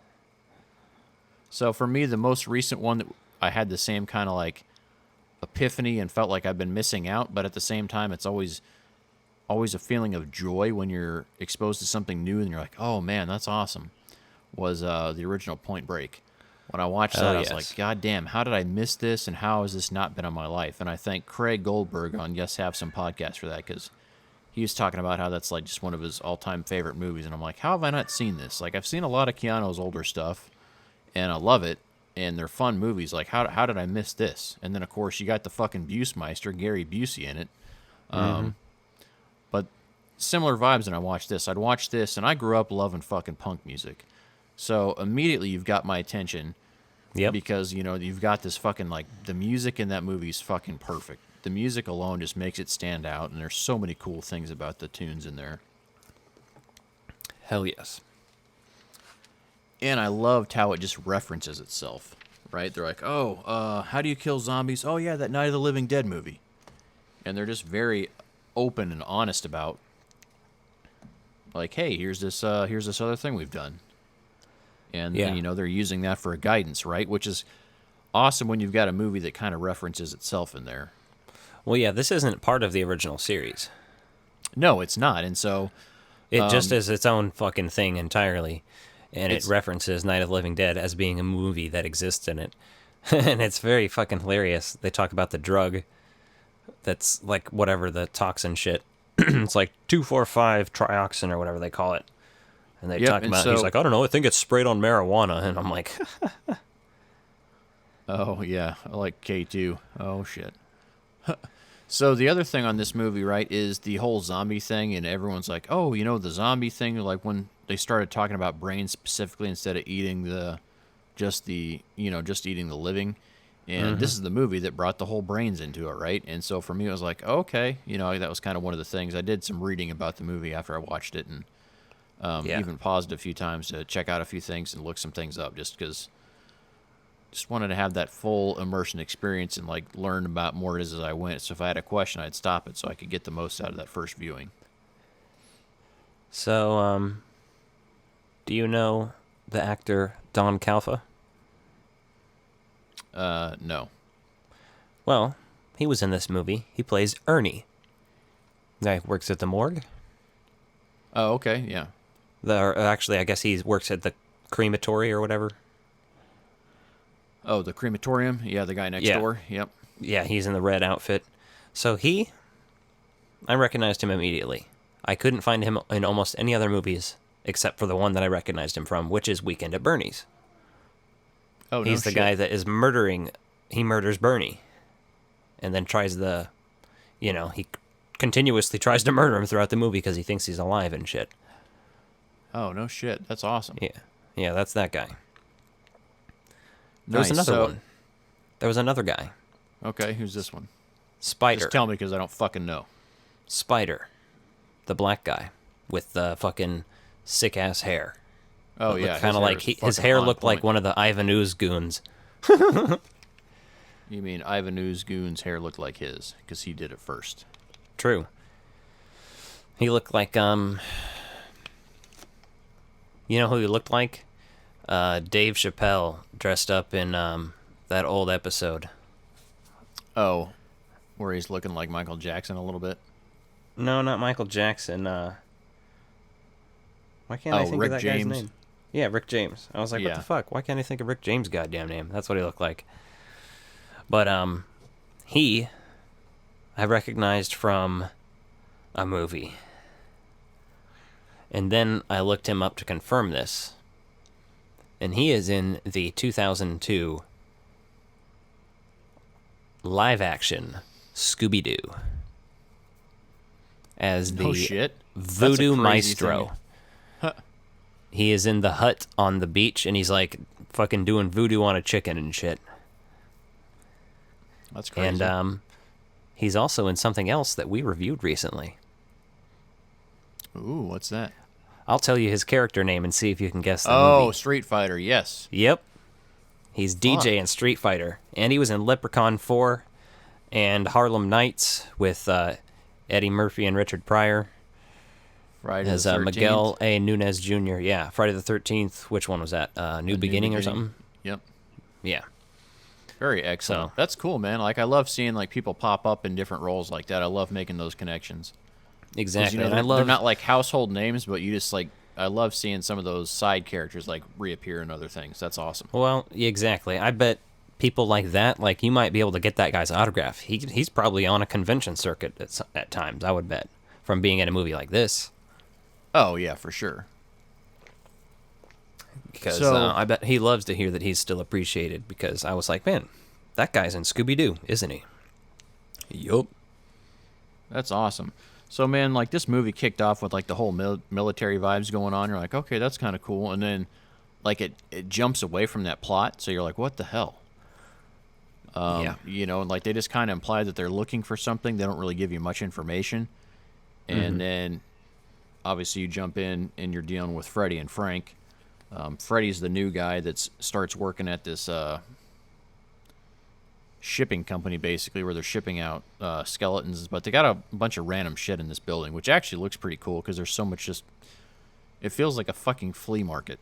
So for me, the most recent one that I had the same kind of like epiphany and felt like I've been missing out, but at the same time, it's always a feeling of joy when you're exposed to something new and you're like, oh man, that's awesome, was the original Point Break. When I watched that, I was like, God damn, how did I miss this, and how has this not been on my life? And I thank Craig Goldberg on Yes Have Some podcast for that, because he was talking about how that's like just one of his all-time favorite movies, and I'm like, how have I not seen this? Like, I've seen a lot of Keanu's older stuff, and I love it, and they're fun movies. Like, how did I miss this? And then, of course, you got the fucking Busemeister, Gary Busey, in it. But similar vibes when I watched this. I'd watch this, and I grew up loving fucking punk music. So immediately you've got my attention. Yep. Because, you know, you've got this fucking, like, the music in that movie is fucking perfect. The music alone just makes it stand out, and there's so many cool things about the tunes in there. Hell yes. And I loved how it just references itself, right? They're like, how do you kill zombies? Oh, yeah, that Night of the Living Dead movie. And they're just very open and honest about, like, hey, here's this other thing we've done. And, you know, they're using that for a guidance, right? Which is awesome when you've got a movie that kind of references itself in there. Well, yeah, this isn't part of the original series. No, it's not. And so... It just is its own fucking thing entirely. And it references Night of the Living Dead as being a movie that exists in it. And it's very fucking hilarious. They talk about the drug that's like whatever, the toxin shit. It's like 2,4,5-trioxin or whatever they call it. And they talk about he's like, I don't know, I think it's sprayed on marijuana. And I'm like... Oh, yeah, I like K2. Oh, shit. So the other thing on this movie, right, is the whole zombie thing, and everyone's like, oh, you know, the zombie thing, like when they started talking about brains specifically instead of eating just eating the living. And this is the movie that brought the whole brains into it, right? And so for me, it was like, okay, you know, that was kind of one of the things. I did some reading about the movie after I watched it, and even paused a few times to check out a few things and look some things up just because just wanted to have that full immersion experience and like learn about more as I went. So if I had a question, I'd stop it so I could get the most out of that first viewing. So, do you know the actor Don Calfa? No. Well, he was in this movie. He plays Ernie. The guy who works at the morgue. Oh, okay, yeah. Actually, I guess he works at the crematory or whatever. Oh, the crematorium? Yeah, the guy next door. Yep. Yeah, he's in the red outfit. So I recognized him immediately. I couldn't find him in almost any other movies except for the one that I recognized him from, which is Weekend at Bernie's. Oh, no He's the guy that is murdering. He murders Bernie. And then he continuously tries to murder him throughout the movie because he thinks he's alive and shit. Oh, no shit. That's awesome. Yeah. Yeah, that's that guy. There Nice. was another one. There was another guy. Okay, who's this one? Spider. Just tell me because I don't fucking know. Spider. The black guy with the fucking sick-ass hair. Oh, yeah. Kind of like his hair looked like one of the Ivan Ooze goons. You mean Ivan Ooze goon's hair looked like his because he did it first. True. He looked like, you know who he looked like? Dave Chappelle dressed up in that old episode. Oh, where he's looking like Michael Jackson a little bit? No, not Michael Jackson. Why can't I think Rick of that James. guy's name? Yeah, Rick James. I was like, what the fuck? Why can't I think of Rick James' goddamn name? That's what he looked like. But I recognized from a movie. And then I looked him up to confirm this. And he is in the 2002 live-action Scooby-Doo as the Voodoo Maestro. He is in the hut on the beach, and he's like fucking doing voodoo on a chicken and shit. That's crazy. And he's also in something else that we reviewed recently. Ooh, what's that? I'll tell you his character name and see if you can guess the movie. Oh, Street Fighter, yes. Yep. He's DJ in Street Fighter. And he was in Leprechaun 4 and Harlem Nights with Eddie Murphy and Richard Pryor. Friday as the 13th. Miguel A. Nunez Jr. Yeah, Friday the 13th. Which one was that? New Beginning or something? Yep. Yeah. Very excellent. That's cool, man. Like, I love seeing like people pop up in different roles like that. I love making those connections. Exactly. You know, they're not like household names, but you just like, I love seeing some of those side characters like reappear in other things. That's awesome. Well, exactly. I bet people like that, like you might be able to get that guy's autograph. He's probably on a convention circuit at times, I would bet, from being in a movie like this. Oh, yeah, for sure. Because I bet he loves to hear that he's still appreciated, because I was like, man, that guy's in Scooby-Doo, isn't he? Yup. That's awesome. So, man, like, this movie kicked off with, like, the whole military vibes going on. You're like, okay, that's kind of cool. And then, like, it jumps away from that plot, so you're like, what the hell? You know, and, like, they just kind of imply that they're looking for something. They don't really give you much information. And then, obviously, you jump in, and you're dealing with Freddy and Frank. Freddy's the new guy that starts working at this shipping company, basically, where they're shipping out skeletons. But they got a bunch of random shit in this building, which actually looks pretty cool, because there's so much just... It feels like a fucking flea market,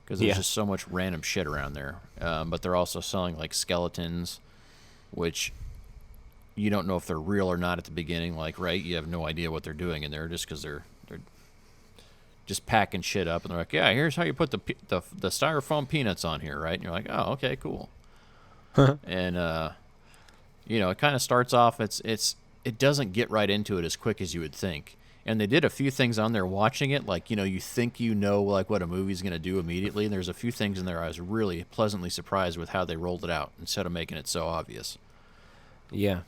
because there's just so much random shit around there. But they're also selling, like, skeletons, which you don't know if they're real or not at the beginning. Like, right? You have no idea what they're doing in there, just because they're just packing shit up, and they're like, yeah, here's how you put the styrofoam peanuts on here, right? And you're like, oh, okay, cool. And you know, it kind of starts off. It doesn't get right into it as quick as you would think. And they did a few things on there watching it, like, you know, you think you know, like, what a movie's gonna do immediately. And there's a few things in there I was really pleasantly surprised with how they rolled it out instead of making it so obvious. Yeah.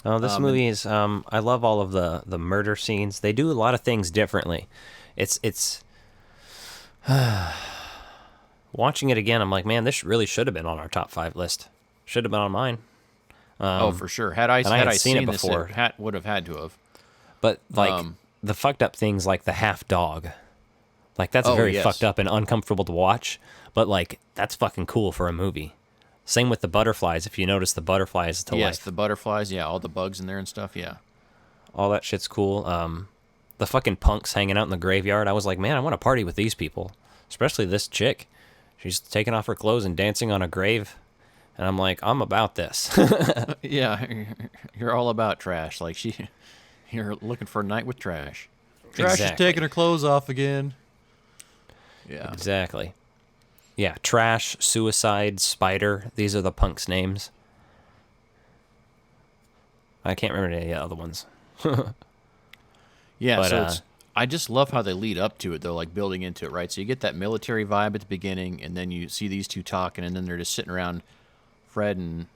Oh, this movie is. I love all of the murder scenes. They do a lot of things differently. It's. Watching it again, I'm like, man, this really should have been on our top 5 list. Should have been on mine. Oh, for sure. Had I seen it before, it would have had to have. But like the fucked up things, like the half dog, like that's very fucked up and uncomfortable to watch. But like that's fucking cool for a movie. Same with the butterflies. If you notice the butterflies to life. Yes, the butterflies. Yeah, all the bugs in there and stuff. Yeah, all that shit's cool. The fucking punks hanging out in the graveyard. I was like, man, I want to party with these people, especially this chick. She's taking off her clothes and dancing on a grave. And I'm like, I'm about this. Yeah, you're all about trash. Like, you're looking for a night with trash. Trash is taking her clothes off again. Yeah. Exactly. Yeah, Trash, Suicide, Spider. These are the punks' names. I can't remember any of the other ones. Yeah, but, so I just love how they lead up to it, though, like building into it, right? So you get that military vibe at the beginning, and then you see these two talking, and then they're just sitting around. Freddy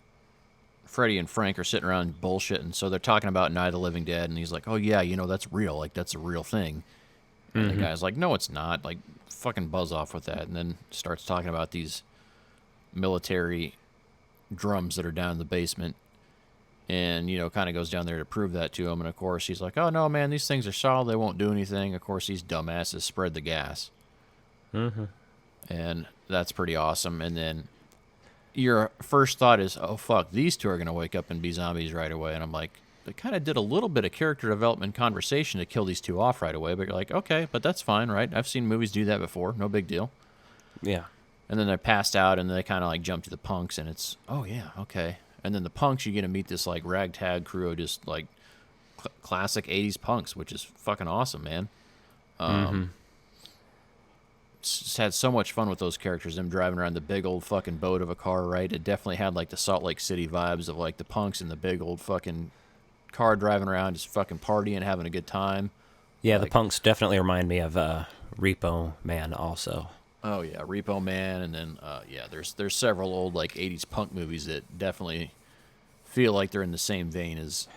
and Frank are sitting around bullshitting, so they're talking about Night of the Living Dead, and he's like, oh, yeah, you know, that's real. Like, that's a real thing. And the guy's like, no, it's not. Like, fucking buzz off with that. And then starts talking about these military drums that are down in the basement. And, you know, kind of goes down there to prove that to him. And, of course, he's like, oh, no, man, these things are solid. They won't do anything. Of course, these dumbasses spread the gas. And that's pretty awesome. And then your first thought is, oh, fuck, these two are going to wake up and be zombies right away. And I'm like, they kind of did a little bit of character development conversation to kill these two off right away. But you're like, okay, but that's fine, right? I've seen movies do that before. No big deal. Yeah. And then they're passed out, and they kind of, like, jump to the punks, and it's, oh, yeah, okay. And then the punks, you get to meet this, like, ragtag crew of just, like, classic 80s punks, which is fucking awesome, man. Just had so much fun with those characters, them driving around the big old fucking boat of a car, right? It definitely had, like, the Salt Lake City vibes of, like, the punks and the big old fucking car driving around, just fucking partying, having a good time. Yeah, like, the punks definitely remind me of Repo Man also. Oh, yeah, Repo Man, and then, yeah, there's several old, like, 80s punk movies that definitely feel like they're in the same vein as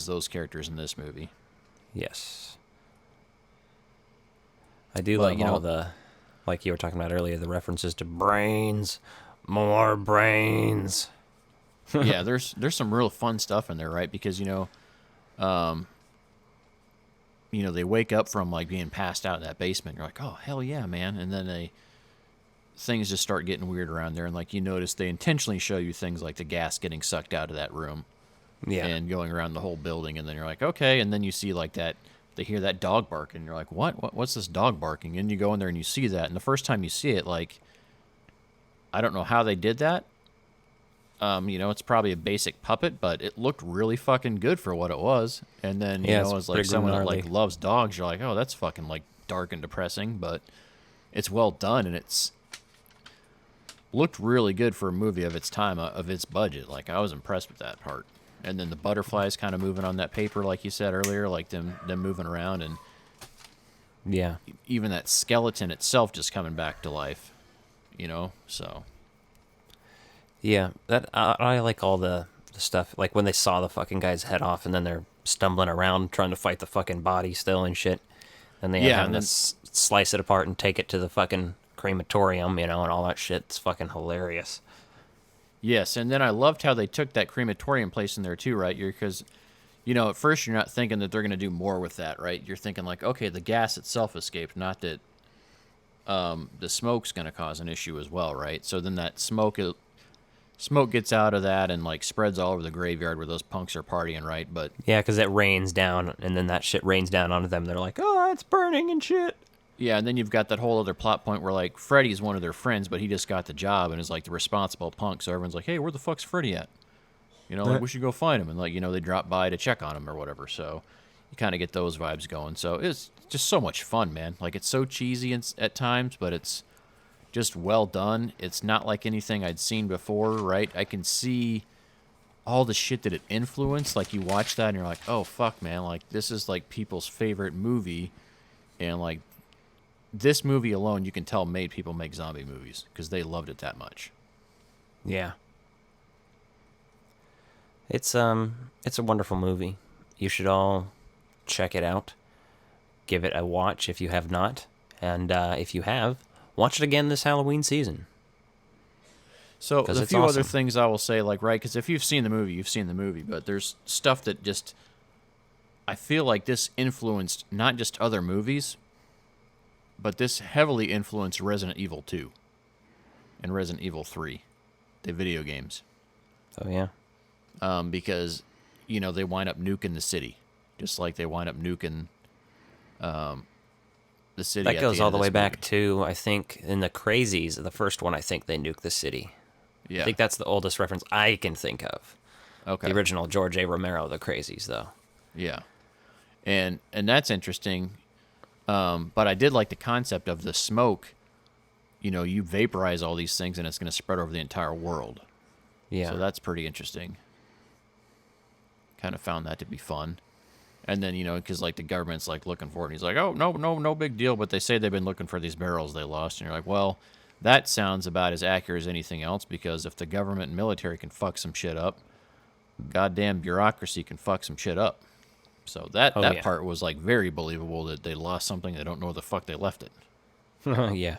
those characters in this movie. Yes. I do like all the, like you were talking about earlier, the references to brains, more brains. Yeah, there's some real fun stuff in there, right? Because, you know, they wake up from, like, being passed out in that basement. You're like, oh, hell yeah, man. And then things just start getting weird around there. And, like, you notice they intentionally show you things like the gas getting sucked out of that room. Yeah. And going around the whole building. And then you're like, okay. And then you see, like, that, they hear that dog bark. And you're like, what's this dog barking? And you go in there and you see that. And the first time you see it, like, I don't know how they did that. It's probably a basic puppet, but it looked really fucking good for what it was. And then, you know, as like someone that like loves dogs, you're like, oh, that's fucking like dark and depressing, but it's well done and it's looked really good for a movie of its time, of its budget. Like, I was impressed with that part. And then the butterflies kind of moving on that paper, like you said earlier, like them moving around, and Yeah. Even that skeleton itself just coming back to life, so. Yeah, that I like all the stuff, like when they saw the fucking guy's head off and then they're stumbling around trying to fight the fucking body still and shit. And they have to slice it apart and take it to the fucking crematorium, and all that shit. It's fucking hilarious. Yes, and then I loved how they took that crematorium place in there too, right? Because, at first you're not thinking that they're going to do more with that, right? You're thinking like, okay, the gas itself escaped, not that the smoke's going to cause an issue as well, right? So then that smoke gets out of that and like spreads all over the graveyard where those punks are partying, right? But yeah, because it rains down, and then that shit rains down onto them. They're like, oh, it's burning and shit. Yeah, and then you've got that whole other plot point where like Freddy's one of their friends, but he just got the job and is like the responsible punk. So everyone's like, hey, where the fuck's Freddy at? Like we should go find him, and like they drop by to check on him or whatever. So you kind of get those vibes going. So it's just so much fun, man. Like it's so cheesy at times, but it's just well done. It's not like anything I'd seen before, right? I can see all the shit that it influenced. Like you watch that and you're like, oh fuck, man, like this is like people's favorite movie, and like this movie alone you can tell made people make zombie movies because they loved it that much. Yeah. It's a wonderful movie. You should all check it out. Give it a watch if you have not, and if you have, watch it again this Halloween season. So a few other things I will say, like, right, because if you've seen the movie, you've seen the movie, but there's stuff that just, I feel like this influenced not just other movies, but this heavily influenced Resident Evil 2 and Resident Evil 3, the video games. Oh, yeah. Because, they wind up nuking the city, just like they wind up nuking the city. That goes all the way back to, I think, in the Crazies, the first one, I think they nuked the city. Yeah. I think that's the oldest reference I can think of. Okay. The original George A. Romero, the Crazies, though. Yeah. And that's interesting. But I did like the concept of the smoke. You vaporize all these things and it's going to spread over the entire world. Yeah. So that's pretty interesting. Kind of found that to be fun. And then, because like the government's like looking for it, and he's like, oh, no big deal. But they say they've been looking for these barrels they lost. And you're like, well, that sounds about as accurate as anything else, because if the government and military can fuck some shit up, goddamn bureaucracy can fuck some shit up. So that part was like very believable, that they lost something, they don't know where the fuck they left it. Yeah.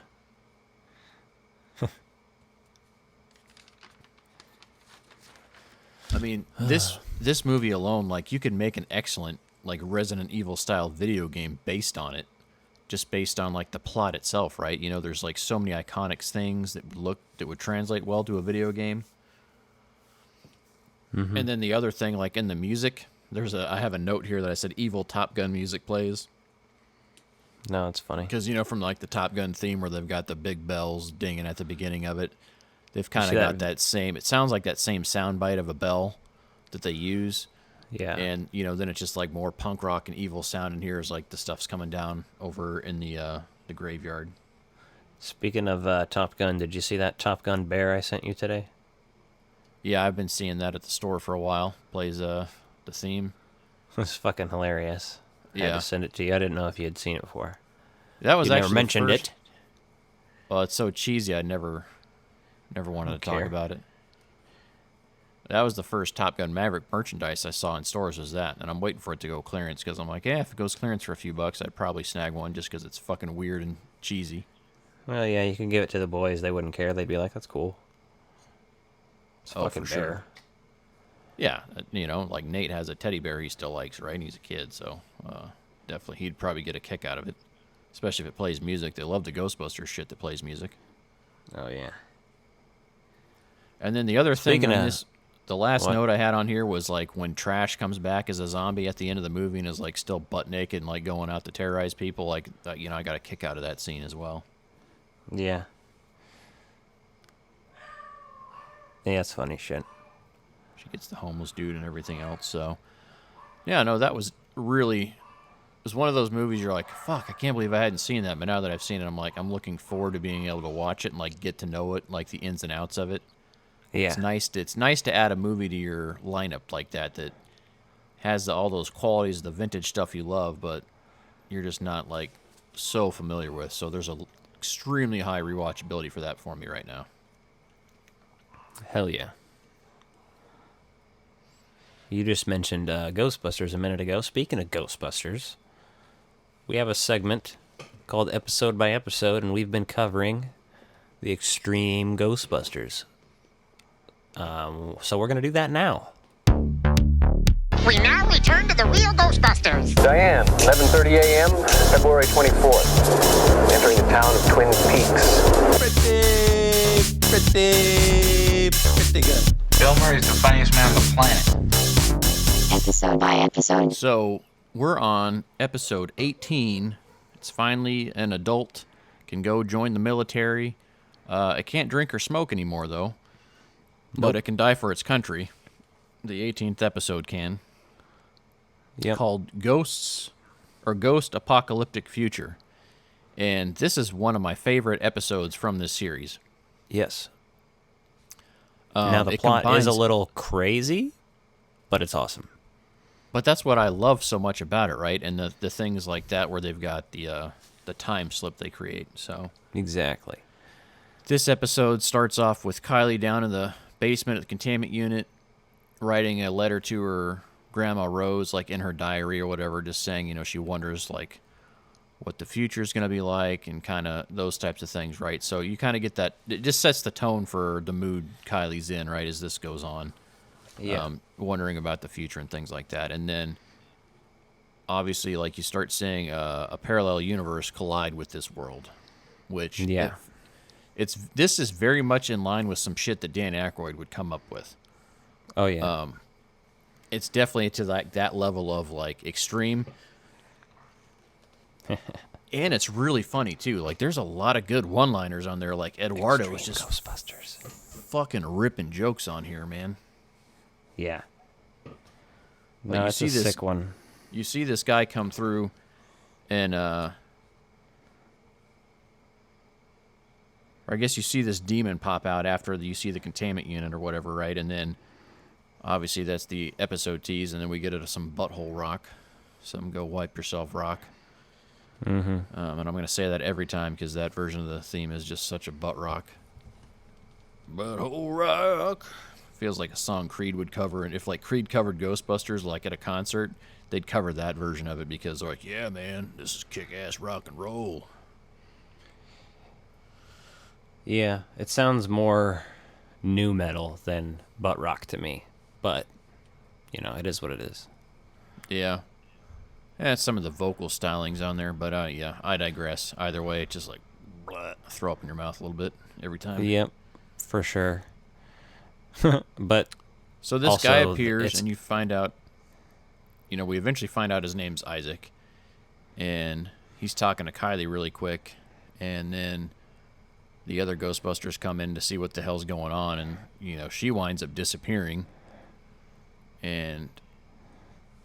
I mean, this movie alone, like, you could make an excellent like Resident Evil style video game based on it, just based on like the plot itself, right? There's like so many iconic things that would translate well to a video game. Mm-hmm. And then the other thing, like in the music, I have a note here that I said evil Top Gun music plays. No, it's funny. Because, from like the Top Gun theme where they've got the big bells dinging at the beginning of it, they've kind of got that same, it sounds like that same sound bite of a bell that they use. Yeah. And, then it's just like more punk rock and evil sound in here as like the stuff's coming down over in the graveyard. Speaking of Top Gun, did you see that Top Gun bear I sent you today? Yeah, I've been seeing that at the store for a while. Plays the theme. It's fucking hilarious. I had to send it to you. I didn't know if you had seen it before. That was you actually never mentioned it. Well, it's so cheesy. I never wanted to talk about it. That was the first Top Gun Maverick merchandise I saw in stores, was that. And I'm waiting for it to go clearance, because I'm like, if it goes clearance for a few bucks, I'd probably snag one just because it's fucking weird and cheesy. Well, yeah, you can give it to the boys. They wouldn't care. They'd be like, that's cool. It's fucking for bear. Sure. Yeah, like Nate has a teddy bear he still likes, right? And he's a kid, so definitely he'd probably get a kick out of it. Especially if it plays music. They love the Ghostbusters shit that plays music. Oh, yeah. And then the other thing, the last What? note I had on here was like when Trash comes back as a zombie at the end of the movie and is like still butt naked and like going out to terrorize people. Like, I got a kick out of that scene as well. Yeah. Yeah, it's funny shit. She gets the homeless dude and everything else. So, yeah, no, that was really, it was one of those movies you're like, fuck, I can't believe I hadn't seen that. But now that I've seen it, I'm like, I'm looking forward to being able to watch it and like get to know it, like the ins and outs of it. Yeah. It's nice to add a movie to your lineup like that has all those qualities, the vintage stuff you love, but you're just not like so familiar with. So there's a extremely high rewatchability for that for me right now. Hell yeah. You just mentioned Ghostbusters a minute ago. Speaking of Ghostbusters, we have a segment called Episode by Episode, and we've been covering the Extreme Ghostbusters. So we're going to do that now. We now return to the real Ghostbusters. Diane, 11:30 a.m., February 24th. Entering the town of Twin Peaks. Pretty good. Bill Murray's the funniest man on the planet. Episode by episode. So we're on episode 18. It's finally an adult, can go join the military. It can't drink or smoke anymore, though. But it can die for its country. The 18th episode can. Yep. Called Ghosts, or Ghost Apocalyptic Future. And this is one of my favorite episodes from this series. Yes. Now, the plot is a little crazy, but it's awesome. But that's what I love so much about it, right? And the things like that where they've got the time slip they create. So exactly. This episode starts off with Kylie down in the basement of the containment unit, writing a letter to her grandma Rose, like in her diary or whatever, just saying, she wonders like what the future is going to be like and kind of those types of things, right? So you kind of get that. It just sets the tone for the mood Kylie's in, right, as this goes on. Yeah. Wondering about the future and things like that. And then, obviously, like you start seeing a parallel universe collide with this world, which this is very much in line with some shit that Dan Aykroyd would come up with. Oh yeah. It's definitely to that level of like extreme. And it's really funny too. Like there's a lot of good one-liners on there. Like Eduardo is just Ghostbusters, fucking ripping jokes on here, man. Yeah. Like No, it's a sick one. You see this guy come through, and or I guess you see this demon pop out after you see the containment unit or whatever, right? And then, obviously, that's the episode tease, and then we get into some butthole rock. Some go wipe yourself rock. Mm-hmm. And I'm going to say that every time because that version of the theme is just such a butt rock. Butthole rock. Feels like a song Creed would cover, and if like Creed covered Ghostbusters like at a concert, they'd cover that version of it because they're like, yeah, man, this is kick-ass rock and roll. Yeah, it sounds more nu metal than butt rock to me, but it is what it is. Yeah. Yeah, some of the vocal stylings on there, but yeah, I digress. Either way, it's just like throw up in your mouth a little bit every time. Yep, for sure. But so this guy appears, and you find out. We eventually find out his name's Isaac, and he's talking to Kylie really quick, and then the other Ghostbusters come in to see what the hell's going on, and she winds up disappearing, and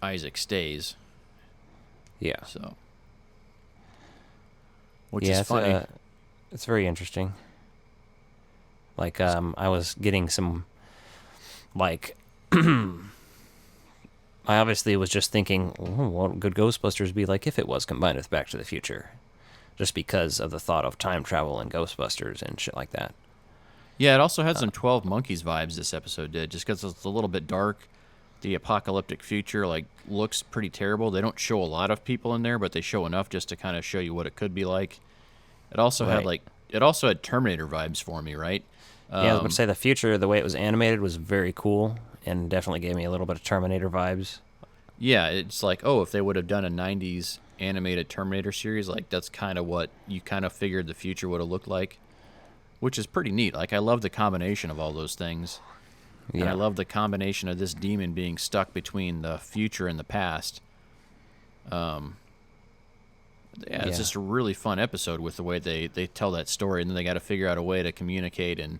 Isaac stays. Yeah. So, which is funny. It's very interesting. Like, I was getting some, like, I obviously was just thinking, what would Ghostbusters be like if it was combined with Back to the Future? Just because of the thought of time travel and Ghostbusters and shit like that. Yeah, it also had some 12 Monkeys vibes, this episode did, just because it's a little bit dark. The apocalyptic future, like, looks pretty terrible. They don't show a lot of people in there, but they show enough just to kind of show you what it could be like. It also had Terminator vibes for me, right? Yeah, I was going to say the future, the way it was animated was very cool and definitely gave me a little bit of Terminator vibes. Yeah, it's like, if they would have done a 90s animated Terminator series, like that's kind of what you kind of figured the future would have looked like, which is pretty neat. Like I love the combination of all those things. Yeah. And I love the combination of this demon being stuck between the future and the past. It's just a really fun episode with the way they tell that story, and then they got to figure out a way to communicate, and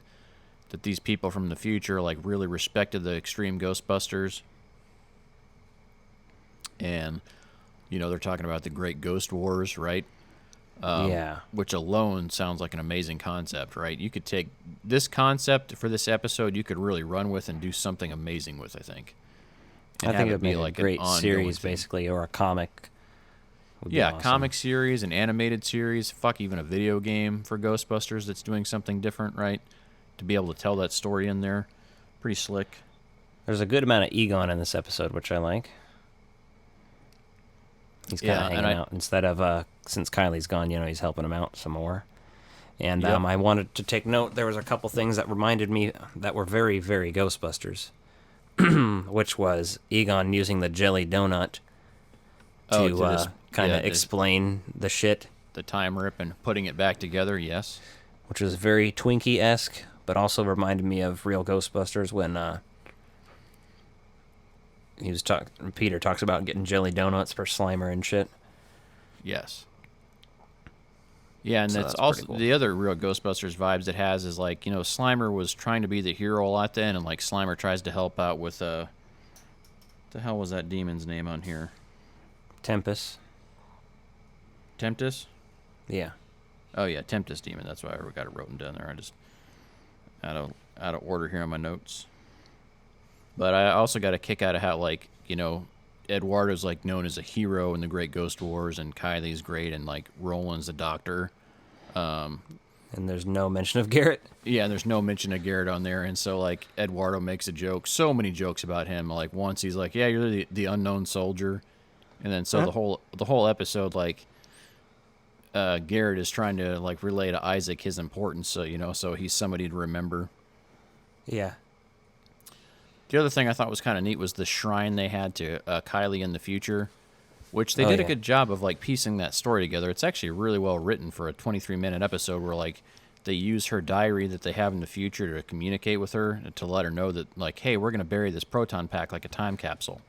that these people from the future like really respected the extreme Ghostbusters. And they're talking about the Great Ghost Wars, right? Which alone sounds like an amazing concept, right? You could take this concept for this episode, you could really run with and do something amazing with, I think. I think it would be like a great series, basically, or a comic, would be Yeah, awesome. comic series, an animated series, fuck, even a video game for Ghostbusters that's doing something different, right? To be able to tell that story in there. Pretty slick. There's a good amount of Egon in this episode, which I like. He's kind of hanging out instead of, since Kylie's gone, he's helping him out some more. And I wanted to take note, there was a couple things that reminded me that were very, very Ghostbusters, which was Egon using the jelly donut to kind of explain the shit. The time rip and putting it back together, yes. Which was very Twinkie-esque, but also reminded me of real Ghostbusters when Peter talks about getting jelly donuts for Slimer and shit. Yes. Yeah, and So that's that's also pretty cool. the other real Ghostbusters vibes it has is like, Slimer was trying to be the hero a lot then, and like Slimer tries to help out with what the hell was that demon's name on here? Tempest. Tempest? Yeah. Oh yeah, Tempest Demon. That's why I got it written down there. I just out of order here on my notes. But I also got a kick out of how Eduardo's like known as a hero in the Great Ghost Wars, and Kylie's great, and like Roland's the doctor. And there's no mention of Garrett. Yeah, and there's no mention of Garrett on there, and so like Eduardo makes a joke. So many jokes about him. Like once he's like, "Yeah, you're the unknown soldier," and then so the whole episode like. Garrett is trying to like relay to Isaac his importance, so he's somebody to remember. Yeah. The other thing I thought was kind of neat was the shrine they had to Kylie in the future, which they did a good job of like piecing that story together. It's actually really well written for a 23-minute episode where like they use her diary that they have in the future to communicate with her to let her know that like, hey, we're gonna bury this proton pack like a time capsule.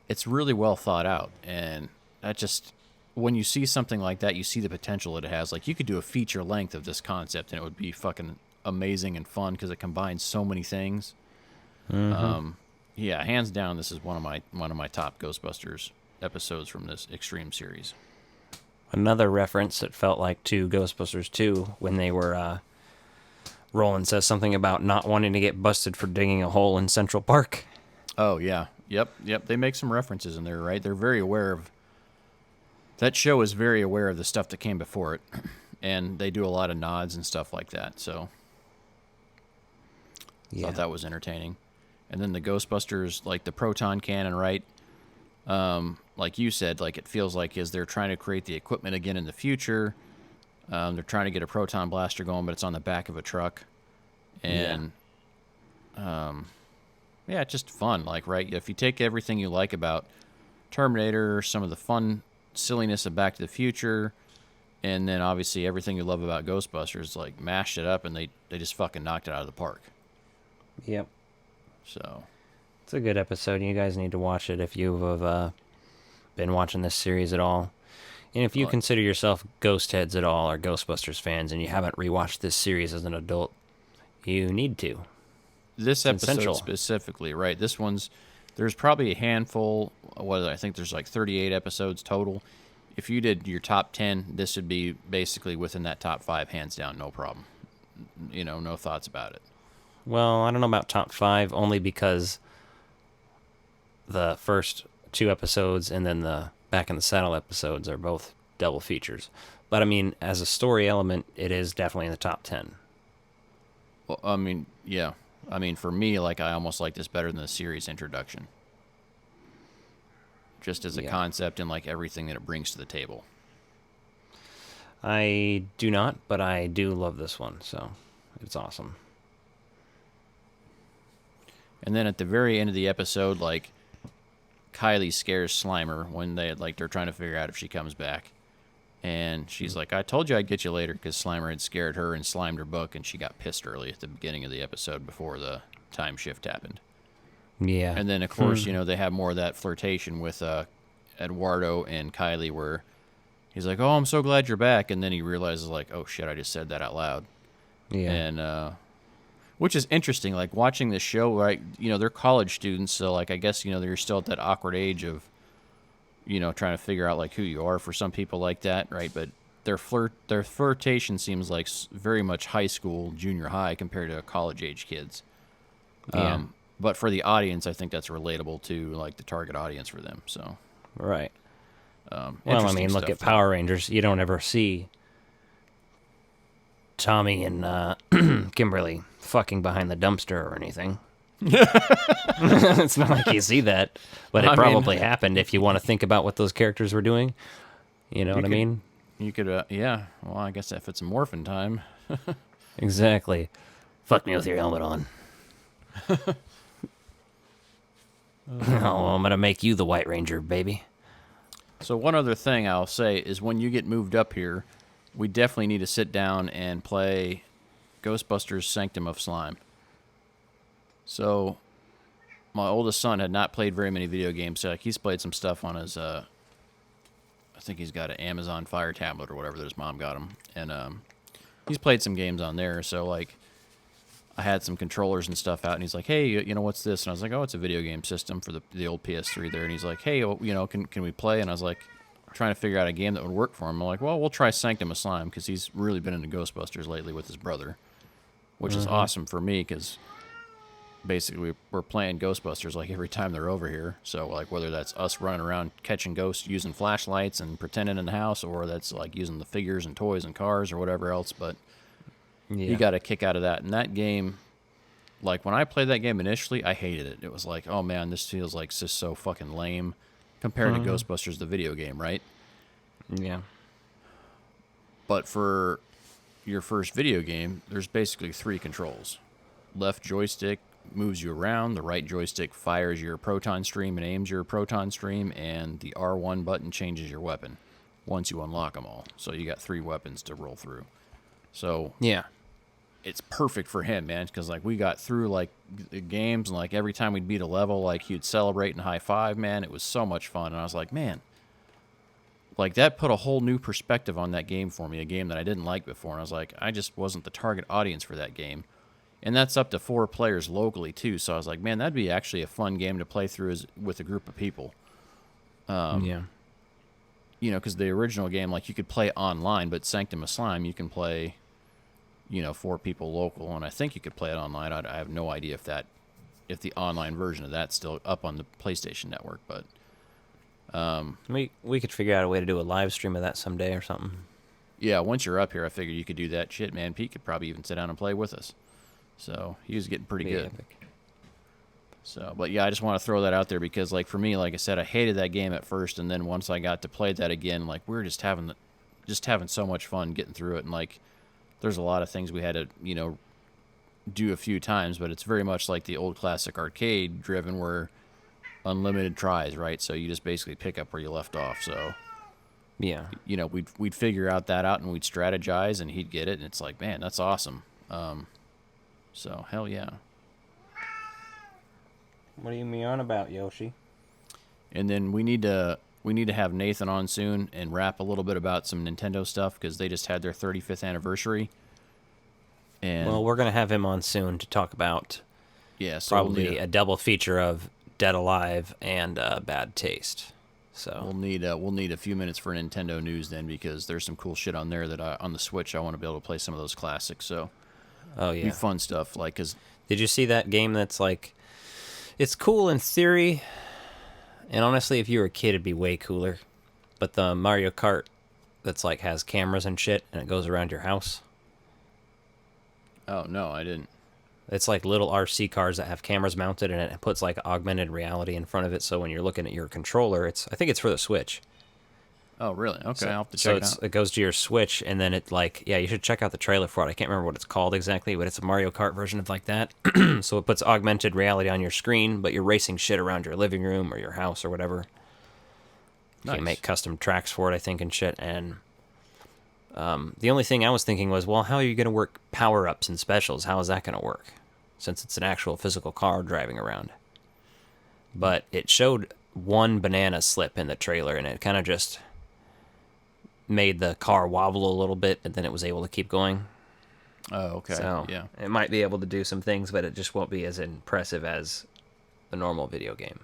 It's really well thought out, and that just. When you see something like that, you see the potential that it has. Like, you could do a feature length of this concept, and it would be fucking amazing and fun because it combines so many things. Mm-hmm. Yeah, hands down, this is one of my top Ghostbusters episodes from this Extreme series. Another reference that felt like to Ghostbusters 2 when they were. Roland says something about not wanting to get busted for digging a hole in Central Park. Oh yeah, yep. They make some references in there, right? They're very aware of. That show is very aware of the stuff that came before it, and they do a lot of nods and stuff like that, so I thought that was entertaining. And then the Ghostbusters, like the proton cannon, right? Like you said, like it feels like as they're trying to create the equipment again in the future, they're trying to get a proton blaster going, but it's on the back of a truck. And, it's just fun, like, right? If you take everything you like about Terminator, some of the fun silliness of Back to the Future, and then obviously everything you love about Ghostbusters, like mashed it up, and they just fucking knocked it out of the park. Yep. So it's a good episode. You guys need to watch it if you have been watching this series at all. And if you consider yourself ghost heads at all or Ghostbusters fans and you haven't rewatched this series as an adult, you need to. This episode specifically, right? This one's there's probably a handful. I think there's like 38 episodes total. If you did your top 10, this would be basically within that top 5, hands down, no problem. No thoughts about it. Well, I don't know about top 5, only because the first 2 episodes and then the Back in the Saddle episodes are both double features. But I mean, as a story element, it is definitely in the top 10. Well, I mean, yeah. I mean, for me, like, I almost like this better than the series introduction. Just as a concept and, like, everything that it brings to the table. I do not, but I do love this one, so it's awesome. And then at the very end of the episode, like, Kylie scares Slimer when they're trying to figure out if she comes back. And she's like, I told you I'd get you later, because Slimer had scared her and slimed her book, and she got pissed early at the beginning of the episode before the time shift happened. Yeah. And then, of course, they have more of that flirtation with Eduardo and Kylie where he's like, oh, I'm so glad you're back. And then he realizes, like, oh, shit, I just said that out loud. Yeah. And, which is interesting, like, watching this show, right, they're college students, so, like, I guess, they're still at that awkward age of, trying to figure out, like, who you are for some people like that, right? But their flirtation seems like very much high school, junior high compared to college-age kids. Yeah. But for the audience, I think that's relatable to, like, the target audience for them, so. Right. Well, I mean, look at Power Rangers. You don't ever see Tommy and Kimberly fucking behind the dumpster or anything. It's not like you see that, but it probably happened if you want to think about what those characters were doing. You know what I mean? You could, yeah. Well, I guess if it's a Morphin time. Exactly. Fuck me with your helmet on. I'm gonna make you the White Ranger, baby. So one other thing I'll say is when you get moved up here, we definitely need to sit down and play Ghostbusters Sanctum of Slime. So my oldest son had not played very many video games. So like he's played some stuff on his, I think he's got an Amazon Fire tablet or whatever that his mom got him. And he's played some games on there. So like I had some controllers and stuff out, and he's like, hey, you know, what's this? And I was like, oh, it's a video game system for the old PS3 there. And he's like, hey, you know, can we play? And I was like, trying to figure out a game that would work for him. I'm like, well, we'll try Sanctum of Slime, because he's really been into Ghostbusters lately with his brother, which is awesome for me, because basically we're playing Ghostbusters like every time they're over here. So like whether that's us running around catching ghosts using flashlights and pretending in the house, or that's like using the figures and toys and cars or whatever else, but you got a kick out of that. And that game, like when I played that game initially, I hated it. It was like, oh man, this feels like just so fucking lame compared to Ghostbusters, the video game, right? Yeah. But for your first video game, there's basically 3 controls. Left joystick moves you around, the right joystick fires your proton stream and aims your proton stream, and the R1 button changes your weapon once you unlock them all. So you got 3 weapons to roll through. So yeah, it's perfect for him, man, because like we got through like the games, and like every time we'd beat a level, like he'd celebrate and high five, man. It was so much fun. And I was like, man, like that put a whole new perspective on that game for me, a game that I didn't like before. And I was like, I just wasn't the target audience for that game. And that's up to 4 players locally too. So I was like, man, that'd be actually a fun game to play through with a group of people. Yeah. You know, because the original game, like you could play online, but Sanctum of Slime, you can play, you know, 4 people local, and I think you could play it online. I have no idea if the online version of that's still up on the PlayStation Network, but we could figure out a way to do a live stream of that someday or something. Yeah, once you're up here, I figured you could do that. Shit, man, Pete could probably even sit down and play with us. So he was getting pretty good. Epic. So, but yeah, I just want to throw that out there because, like, for me, like I said, I hated that game at first, and then once I got to play that again, like, we were just having so much fun getting through it, and like, there's a lot of things we had to, you know, do a few times, but it's very much like the old classic arcade driven, where unlimited tries, right? So you just basically pick up where you left off. So yeah, you know, we'd figure that out, and we'd strategize, and he'd get it, and it's like, man, that's awesome. So hell yeah. What are you me on about, Yoshi? And then we need to have Nathan on soon and rap a little bit about some Nintendo stuff, because they just had their 35th anniversary. And well, we're gonna have him on soon to talk about so probably a double feature of Dead Alive and Bad Taste. So we'll need a few minutes for Nintendo news then, because there's some cool shit on there that on the Switch I want to be able to play some of those classics. So be fun stuff. Like, cause did you see that game that's like, it's cool in theory, and honestly, if you were a kid, it'd be way cooler. But the Mario Kart that's like has cameras and shit, and it goes around your house. Oh no, I didn't. It's like little RC cars that have cameras mounted, and it puts like augmented reality in front of it. So when you're looking at your controller, I think it's for the Switch. Oh really? Okay, so, I'll have to check it out. It goes to your Switch, and then it like, yeah, you should check out the trailer for it. I can't remember what it's called exactly, but it's a Mario Kart version of like that. So it puts augmented reality on your screen, but you're racing shit around your living room or your house or whatever. Nice. You can make custom tracks for it, I think, and shit. And the only thing I was thinking was, well, how are you going to work power-ups and specials? How is that going to work? Since it's an actual physical car driving around. But it showed one banana slip in the trailer, and it kind of just made the car wobble a little bit, and then it was able to keep going. Oh, okay. So yeah, it might be able to do some things, but it just won't be as impressive as the normal video game,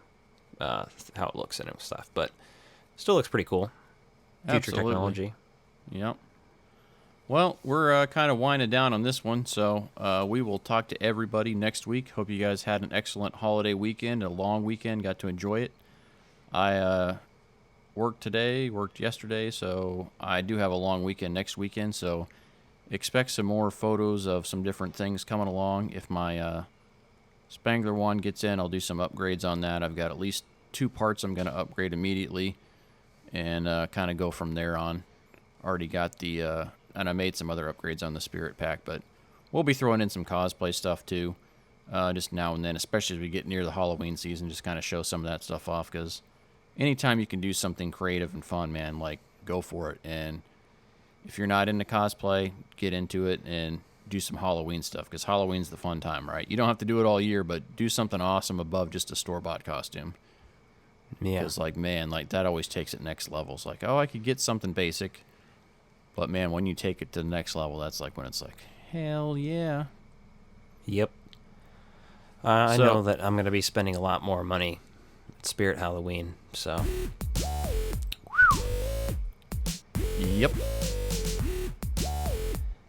how it looks and stuff. But still looks pretty cool. Future technology. Yep. Well, we're kind of winding down on this one, so we will talk to everybody next week. Hope you guys had an excellent holiday weekend, a long weekend, got to enjoy it. I worked today, worked yesterday, so I do have a long weekend next weekend, so expect some more photos of some different things coming along. If my Spenglar one gets in, I'll do some upgrades on that. I've got at least 2 parts I'm going to upgrade immediately and kind of go from there on. Already got the, and I made some other upgrades on the Spirit Pack, but we'll be throwing in some cosplay stuff too, just now and then, especially as we get near the Halloween season, just kind of show some of that stuff off, because anytime you can do something creative and fun, man, like, go for it. And if you're not into cosplay, get into it and do some Halloween stuff, because Halloween's the fun time, right? You don't have to do it all year, but do something awesome above just a store-bought costume. Yeah. Because, like, man, like, that always takes it next level. It's like, oh, I could get something basic. But, man, when you take it to the next level, that's like when it's like, hell yeah. Yep. I know that I'm going to be spending a lot more money at Spirit Halloween, so. Yep.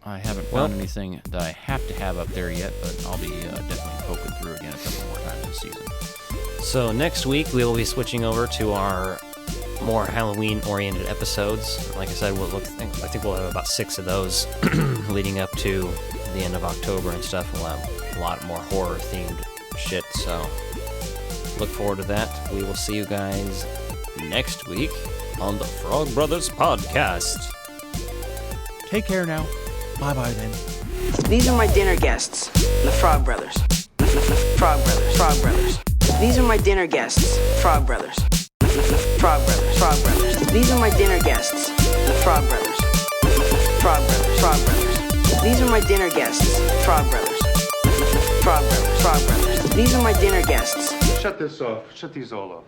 I haven't found anything that I have to have up there yet, but I'll be definitely poking through again a couple more times this season. So next week we will be switching over to our more Halloween-oriented episodes. Like I said, I think we'll have about 6 of those leading up to the end of October and stuff. We'll have a lot more horror-themed shit, so look forward to that. We will see you guys next week on the Frog Brothers Podcast. Take care now. Bye-bye then. These are my dinner guests, the Frog Brothers. Frog Brothers. Frog Brothers. These are my dinner guests, Frog Brothers. Frog Brothers. Frog Brothers. These are my dinner guests, the Frog Brothers. Frog Brothers. Frog Brothers. These are my dinner guests, Frog Brothers. Frog Brothers. Frog Brothers. These are my dinner guests. Shut this off. Shut these all off.